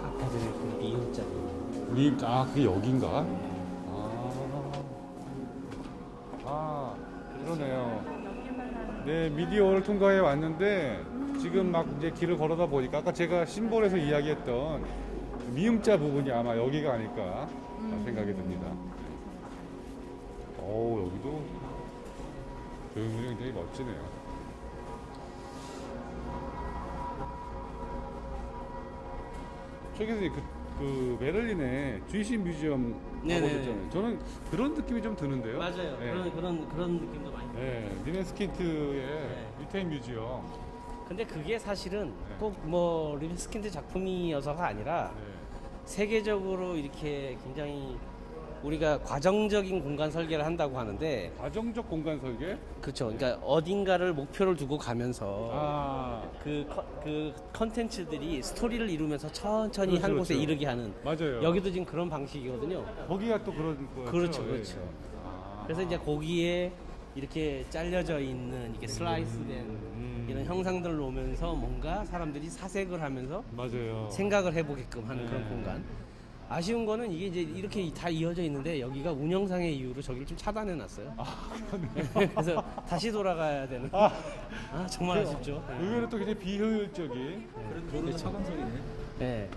아까 전에 그 미음자리. 그게 여긴가? 그러네요. 네, 미디어를 통과해 왔는데 지금 막 이제 길을 걸어다 보니까 아까 제가 심볼에서 이야기했던 미음자 부분이 아마 여기가 아닐까 생각이 듭니다. 여기도 조형물이 굉장히 멋지네요. 최 교수님, 그 베를린에 주이신 뮤지엄 네네. 가보셨잖아요. 저는 그런 느낌이 좀 드는데요. 맞아요. 네. 그런 느낌도 많이. 네, 리넨스킨트의 네. 유태인 뮤지엄. 근데 그게 사실은 네. 꼭 뭐 리베스킨트 작품이어서가 아니라 네. 세계적으로 이렇게 굉장히 우리가 과정적인 공간 설계를 한다고 하는데, 과정적 공간 설계? 그렇죠. 그러니까 어딘가를 목표를 두고 가면서 아, 그 컨텐츠들이 스토리를 이루면서 천천히 그렇죠, 한 곳에 그렇죠. 이르게 하는, 맞아요. 여기도 지금 그런 방식이거든요. 거기가 또 그런 거였죠. 그렇죠, 예, 그렇죠. 예. 아. 그래서 이제 거기에 이렇게 잘려져 있는 이게 슬라이스된 이런 형상들을 놓으면서 뭔가 사람들이 사색을 하면서 맞아요. 생각을 해보게끔 하는 네. 그런 공간. 아쉬운 거는 이게 이제 이렇게 다 이어져 있는데 여기가 운영상의 이유로 저기를 좀 차단해 놨어요. 그래서 다시 돌아가야 되는. 정말 아쉽죠. 네. 의외로 또 굉장히 비효율적인. 도로는 차광석이네. 네.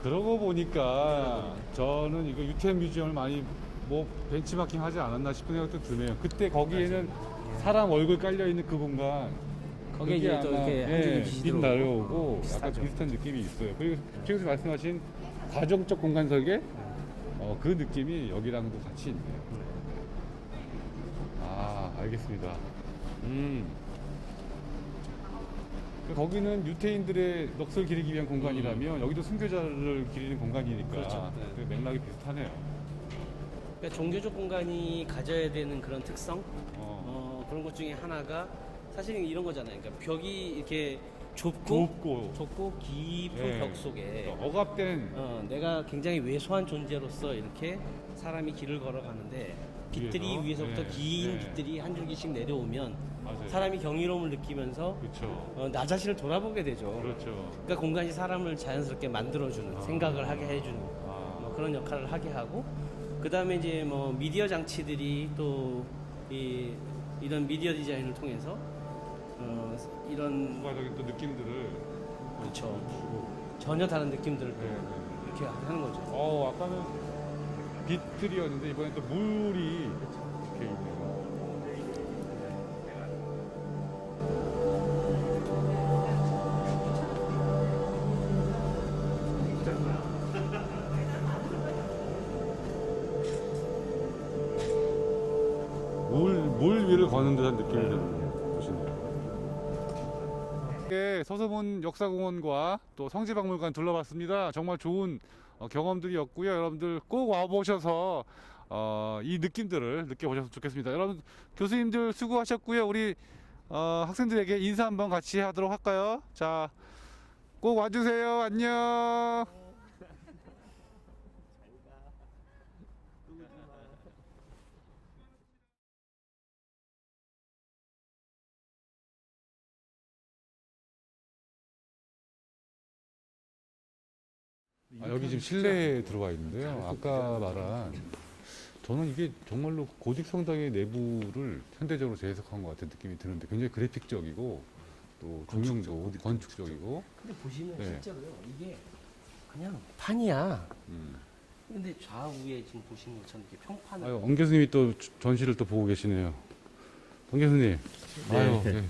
그러고 보니까 저는 이거 유태인 뮤지엄을 많이 뭐 벤치마킹 하지 않았나 싶은 생각도 드네요. 그때 거기에는 사람 얼굴 깔려 있는 그 공간. 거기에 그게 이제 또 아마, 이렇게 한 줄기 빛이 빛 들어오고 날려오고 비슷하죠. 약간 비슷한 느낌이 있어요. 그리고 최 교수님 말씀하신 과정적 공간 설계, 그 느낌이 여기랑도 같이 있네요. 알겠습니다. 거기는 유태인들의 넋을 기리기 위한 공간이라면 여기도 순교자를 기리는 공간이니까 그렇죠. 네. 그 맥락이 비슷하네요. 그러니까 종교적 공간이 가져야 되는 그런 특성, 어, 그런 것 중에 하나가 사실은 이런 거잖아요. 그러니까 벽이 이렇게 좁고 깊은 네. 벽 속에 억압된 내가 굉장히 왜소한 존재로서 이렇게 사람이 길을 걸어가는데 빛들이 위에서부터 네. 긴 네. 빛들이 한 줄기씩 내려오면 맞아요. 사람이 경이로움을 느끼면서 그렇죠. 나 자신을 돌아보게 되죠. 그렇죠. 그러니까 공간이 사람을 자연스럽게 만들어주는, 생각을 하게 해주는 뭐 그런 역할을 하게 하고, 그 다음에 이제 뭐 미디어 장치들이 또 이런 미디어 디자인을 통해서 이런 추가적인 또 느낌들을 그렇죠. 주고. 전혀 다른 느낌들을 또 네. 이렇게 하는 거죠. 아까는 빛들이었는데 이번엔 또 물이 이렇게 있네요. 물 위를 걷는 듯한 느낌이 드는 곳이네요. 서소문 역사공원과 또 성지박물관 둘러봤습니다. 정말 좋은 경험들이었고요. 여러분들 꼭 와보셔서 이 느낌들을 느껴보셨으면 좋겠습니다. 여러분 교수님들 수고하셨고요. 우리 학생들에게 인사 한번 같이 하도록 할까요? 자, 꼭 와주세요. 안녕. 여기 지금 실내에 들어와 있는데요. 아까 말한 저는 이게 정말로 고직 성당의 내부를 현대적으로 재해석한 것 같은 느낌이 드는데 굉장히 그래픽적이고 또 조명도 건축적이고. 근데 보시면 네. 실제로요, 이게 그냥 판이야. 음. 근데 좌우에 지금 보시는 것처럼 이렇게 평판을. 엄 교수님이 또 전시를 또 보고 계시네요. 엄 교수님. 네.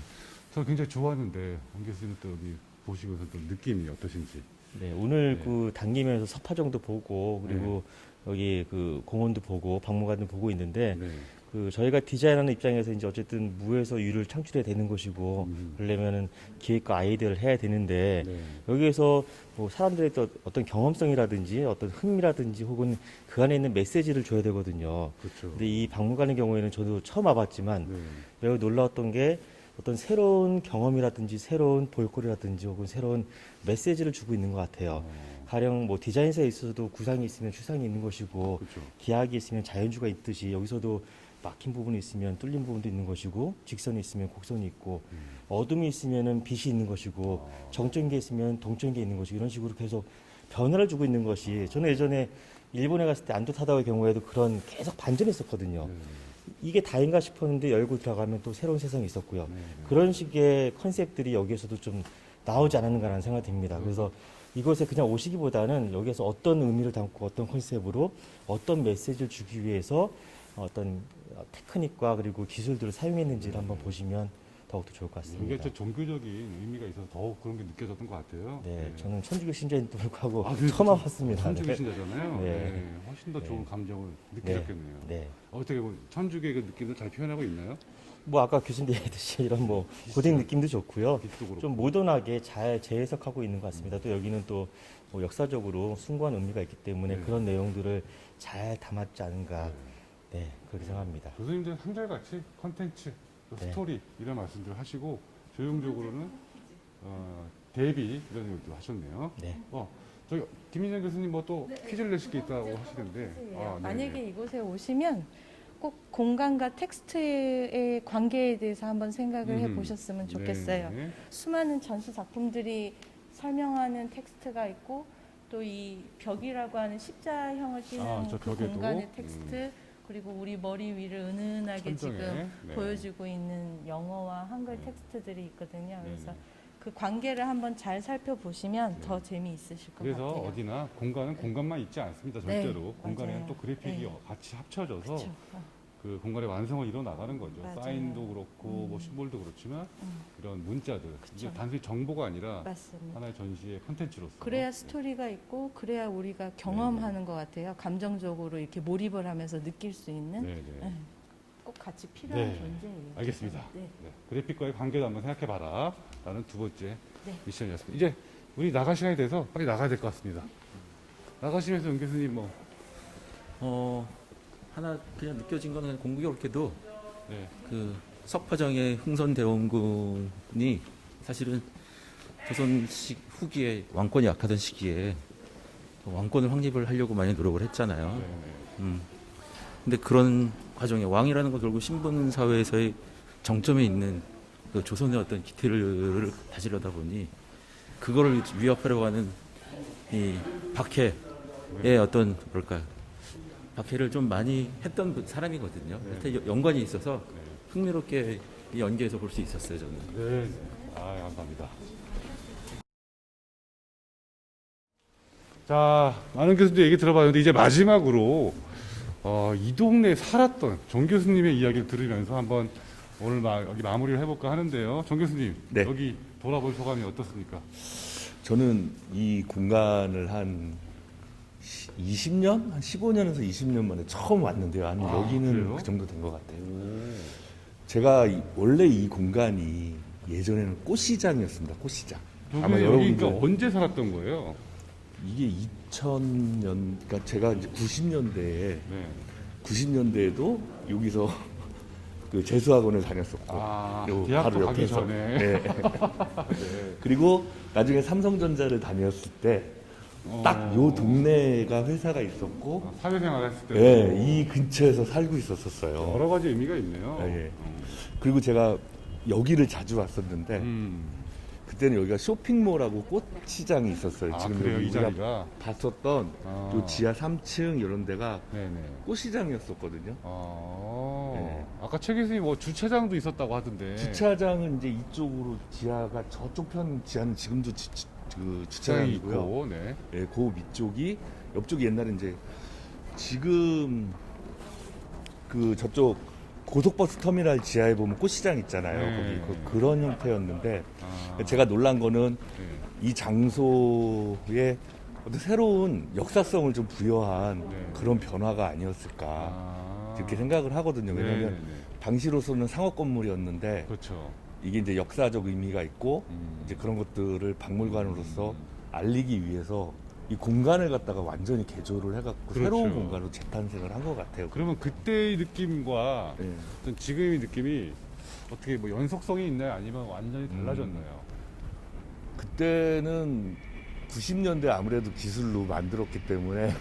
저 굉장히 좋아하는데 엄 교수님 또 여기 보시고서 또 느낌이 어떠신지. 네, 오늘 네. 그 당기면서 서파정도 보고 그리고 여기 그 공원도 보고 박물관도 보고 있는데 네. 그 저희가 디자인하는 입장에서 이제 어쨌든 무에서 유를 창출해야 되는 것이고 그러려면은 기획과 아이디어를 해야 되는데 네. 여기에서 뭐 사람들의 또 어떤 경험성이라든지 어떤 흥미라든지 혹은 그 안에 있는 메시지를 줘야 되거든요. 그렇죠. 근데 이 박물관의 경우에는 저도 처음 와봤지만 네. 매우 놀라웠던 게 어떤 새로운 경험이라든지 새로운 볼거리라든지 혹은 새로운 메시지를 주고 있는 것 같아요. 가령 뭐 디자인사에 있어서도 구상이 있으면 추상이 있는 것이고 그렇죠. 기하학이 있으면 자연주가 있듯이 여기서도 막힌 부분이 있으면 뚫린 부분도 있는 것이고 직선이 있으면 곡선이 있고 어둠이 있으면은 빛이 있는 것이고 정적인 게 있으면 동적인 게 있는 것이고 이런 식으로 계속 변화를 주고 있는 것이 저는 예전에 일본에 갔을 때 안도 타다오의 경우에도 그런 계속 반전했었거든요. 이게 다인가 싶었는데 열고 들어가면 또 새로운 세상이 있었고요. 그런 식의 컨셉들이 여기에서도 좀 나오지 않았는가라는 생각이 듭니다. 그래서 이곳에 그냥 오시기보다는 여기에서 어떤 의미를 담고 어떤 컨셉으로 어떤 메시지를 주기 위해서 어떤 테크닉과 그리고 기술들을 사용했는지를 한번 보시면 더욱더 좋을 것 이게 같습니다. 좀 종교적인 의미가 있어서 더욱 그런 게 느껴졌던 것 같아요. 네, 저는 천주교 신자인데도 불구하고 그래서 처음 와봤습니다. 천주교 네. 신자잖아요. 네. 네, 훨씬 더 좋은 네. 감정을 네, 느끼셨겠네요. 네. 어떻게 보면 천주교의 그 느낌을 잘 표현하고 있나요? 뭐 아까 교수님 얘기했듯이 이런 뭐 고딕 느낌도 좋고요. 빛도 그렇고. 좀 모던하게 잘 재해석하고 있는 것 같습니다. 또 여기는 또 뭐 역사적으로 숭고한 의미가 있기 때문에 네. 그런 내용들을 잘 담았지 않은가. 네, 그렇게 생각합니다. 교수님들 한결같이 컨텐츠, 또 네. 스토리 이런 말씀들 하시고 조용적으로는 대비 이런 얘기도 하셨네요. 네. 저기 김민정 교수님 뭐 또 퀴즈를 내실 게 있다고 하시는데 네, 만약에 네. 이곳에 오시면 꼭 공간과 텍스트의 관계에 대해서 한번 생각을 해보셨으면 좋겠어요. 네, 네. 수많은 전시 작품들이 설명하는 텍스트가 있고 또 이 벽이라고 하는 십자형을 띠는 저 그 벽에도, 공간의 텍스트 그리고 우리 머리 위를 은은하게 천정에, 지금 네. 보여주고 있는 영어와 한글 네. 텍스트들이 있거든요. 그래서 네. 그 관계를 한번 잘 살펴보시면 더 재미있으실 것 그래서 같아요. 어디나 공간은 공간만 있지 않습니다. 네, 절대로 공간에는 맞아요. 또 그래픽이 네. 같이 합쳐져서 그렇죠. 그 공간의 완성을 이뤄 나가는 거죠. 맞아요. 사인도 그렇고 뭐 심볼도 그렇지만 이런 문자들 이게 그쵸. 단순히 정보가 아니라 맞습니다. 하나의 전시의 콘텐츠로서 그래야 스토리가 있고 그래야 우리가 경험하는 것 같아요. 감정적으로 이렇게 몰입을 하면서 느낄 수 있는 네, 네. 네. 꼭 같이 필요한 네. 존재예요. 알겠습니다. 네. 네. 그래픽과의 관계도 한번 생각해봐라 라는 두 번째 네. 미션이었습니다. 이제 우리 나갈 시간이 돼서 빨리 나가야 될 것 같습니다. 나가시면서 연 교수님 하나 그냥 느껴진 거는 그냥 공교롭게도 네. 그 석파정의 흥선대원군이 사실은 조선식 후기에 왕권이 약하던 시기에 왕권을 확립을 하려고 많이 노력을 했잖아요. 네. 근데 그런 과정에 왕이라는 건 결국 신분 사회에서의 정점에 있는 그 조선의 어떤 기틀을 다지려다 보니 그거를 위협하려고 하는 이 박해의 어떤 뭐랄까 박해를 좀 많이 했던 사람이거든요. 그래서 연관이 있어서 흥미롭게 이 연계해서 볼 수 있었어요, 저는. 네. 감사합니다. 자, 많은 교수님들 얘기 들어봤는데 이제 마지막으로 이 동네에 살았던 정 교수님의 이야기를 들으면서 한번 오늘 여기 마무리를 해볼까 하는데요. 정 교수님, 네. 여기 돌아볼 소감이 어떻습니까? 저는 이 공간을 한 20년? 한 15년에서 20년 만에 처음 왔는데요. 아니, 여기는 그래요? 그 정도 된 것 같아요. 제가 원래 이 공간이 예전에는 꽃시장이었습니다. 꽃시장. 아마 여기 그러니까 언제 살았던 거예요? 이게 2000년, 그러니까 제가 이제 90년대에, 네. 90년대에도 여기서 그 재수학원을 다녔었고, 요 대학도 바로 가기 옆에서. 전에. 네. 네. 그리고 나중에 삼성전자를 다녔을 때, 딱 요 동네가 회사가 있었고, 사회생활 했을 때 예, 이 근처에서 살고 있었어요. 여러 가지 의미가 있네요. 예. 그리고 제가 여기를 자주 왔었는데, 그때는 여기가 쇼핑몰하고 꽃시장이 있었어요. 지금 그래요, 여기 이 우리가 자리가. 봤었던 요 지하 3층 이런 데가 네네. 꽃시장이었었거든요. 네. 아까 최 교수님 뭐 주차장도 있었다고 하던데. 주차장은 이제 이쪽으로 지하가 저쪽 편 지하는 지금도 그 주차장이 주차장이고요. 있고, 네. 예, 그 밑쪽이 옆쪽이 옛날에 이제 지금 그 저쪽 고속버스 터미널 지하에 보면 꽃시장 있잖아요. 네. 거기 그런 형태였는데 제가 놀란 거는 네. 이 장소에 어떤 새로운 역사성을 좀 부여한 네. 그런 변화가 아니었을까 이렇게 생각을 하거든요. 왜냐하면 네네네. 당시로서는 상업 건물이었는데 그렇죠. 이게 이제 역사적 의미가 있고 이제 그런 것들을 박물관으로서 알리기 위해서 이 공간을 갖다가 완전히 개조를 해갖고 그렇죠. 새로운 공간으로 재탄생을 한 것 같아요. 그러면 그때의 느낌과 네. 어떤 지금의 느낌이 어떻게 뭐 연속성이 있나요? 아니면 완전히 달라졌나요? 그때는 90년대 아무래도 기술로 만들었기 때문에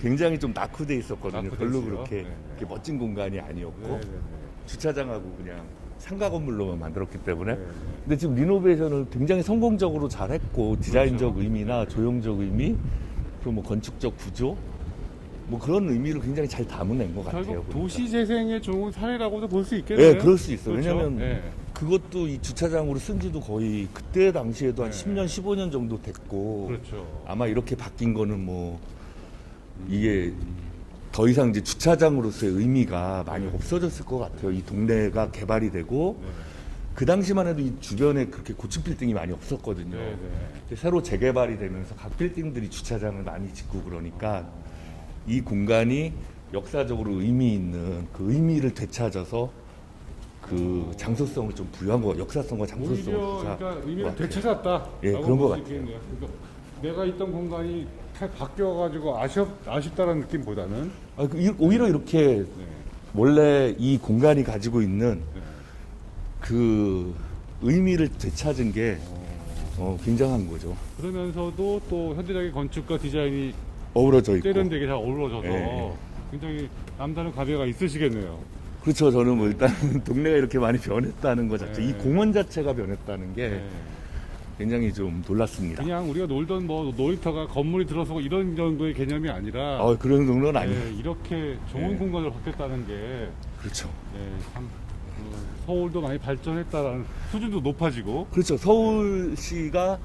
굉장히 좀 낙후돼 있었거든요. 낙후돼 별로 있어요? 그렇게 네네. 이렇게 멋진 공간이 아니었고 네네네. 주차장하고 그냥 상가 건물로만 만들었기 때문에 네네. 근데 지금 리노베이션을 굉장히 성공적으로 잘했고 디자인적 그렇죠. 의미나 조형적 의미 그리고 뭐 건축적 구조 뭐 그런 의미를 굉장히 잘 담아낸 것 같아요. 결국 보니까. 도시 재생의 좋은 사례라고도 볼 수 있겠네요. 네, 그럴 수 있어요. 그렇죠? 왜냐면 네. 그것도 이 주차장으로 쓴 지도 거의 그때 당시에도 한 네. 10년, 15년 정도 됐고 그렇죠. 아마 이렇게 바뀐 거는 뭐 이게 더 이상 이제 주차장으로서의 의미가 많이 없어졌을 것 같아요. 이 동네가 개발이 되고 그 당시만 해도 이 주변에 그렇게 고층 빌딩이 많이 없었거든요. 근데 새로 재개발이 되면서 각 빌딩들이 주차장을 많이 짓고 그러니까 이 공간이 역사적으로 의미 있는 그 의미를 되찾아서 그 장소성을 좀 부여한 거, 역사성과 장소성을 오히려 부여한 그러니까 것 의미를 같아요. 되찾았다. 예, 그런 것 같아요. 그러니까 내가 있던 공간이 바뀌어가지고 아쉽다는 느낌보다는 오히려 이렇게 원래 이 공간이 가지고 있는 그 의미를 되찾은 게 굉장한 거죠. 그러면서도 또 현대적인 건축과 디자인이 어우러져 있고. 세련되게 잘 어우러져서 네. 굉장히 남다른 가치가 있으시겠네요. 그렇죠. 저는 뭐 일단 동네가 이렇게 많이 변했다는 것 자체, 네. 이 공원 자체가 변했다는 게 네. 굉장히 좀 놀랐습니다. 그냥 우리가 놀던 뭐 놀이터가 건물이 들어서고 이런 정도의 개념이 아니라 그런 정도는 아니에요. 네, 이렇게 좋은 네. 공간을 갖겠다는 게 그렇죠. 참 서울도 많이 발전했다라는 수준도 높아지고 그렇죠. 서울시가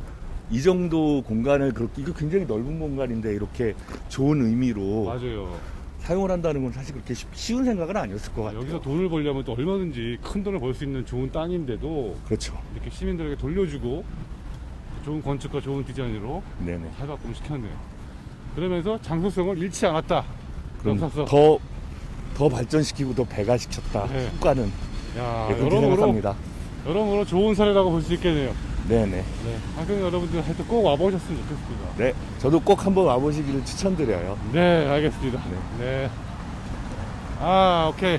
이 정도 공간을 그렇게, 이거 굉장히 넓은 공간인데 이렇게 좋은 의미로 맞아요. 사용을 한다는 건 사실 그렇게 쉬운 생각은 아니었을 것 같아요. 여기서 돈을 벌려면 또 얼마든지 큰 돈을 벌 수 있는 좋은 땅인데도 그렇죠. 이렇게 시민들에게 돌려주고 좋은 건축과 좋은 디자인으로 네네. 살바꿈 시켰네요. 그러면서 장소성을 잃지 않았다. 그럼 역사성. 더 발전시키고 더 배가시켰다. 네. 효과는 야, 그렇게 여러모로 생각합니다. 여러모로 좋은 사례라고 볼 수 있겠네요. 네네. 네, 하여튼 여러분들 하여튼 꼭 와보셨으면 좋겠습니다. 네, 저도 꼭 한번 와보시기를 추천드려요. 네, 알겠습니다. 네. 아, 오케이.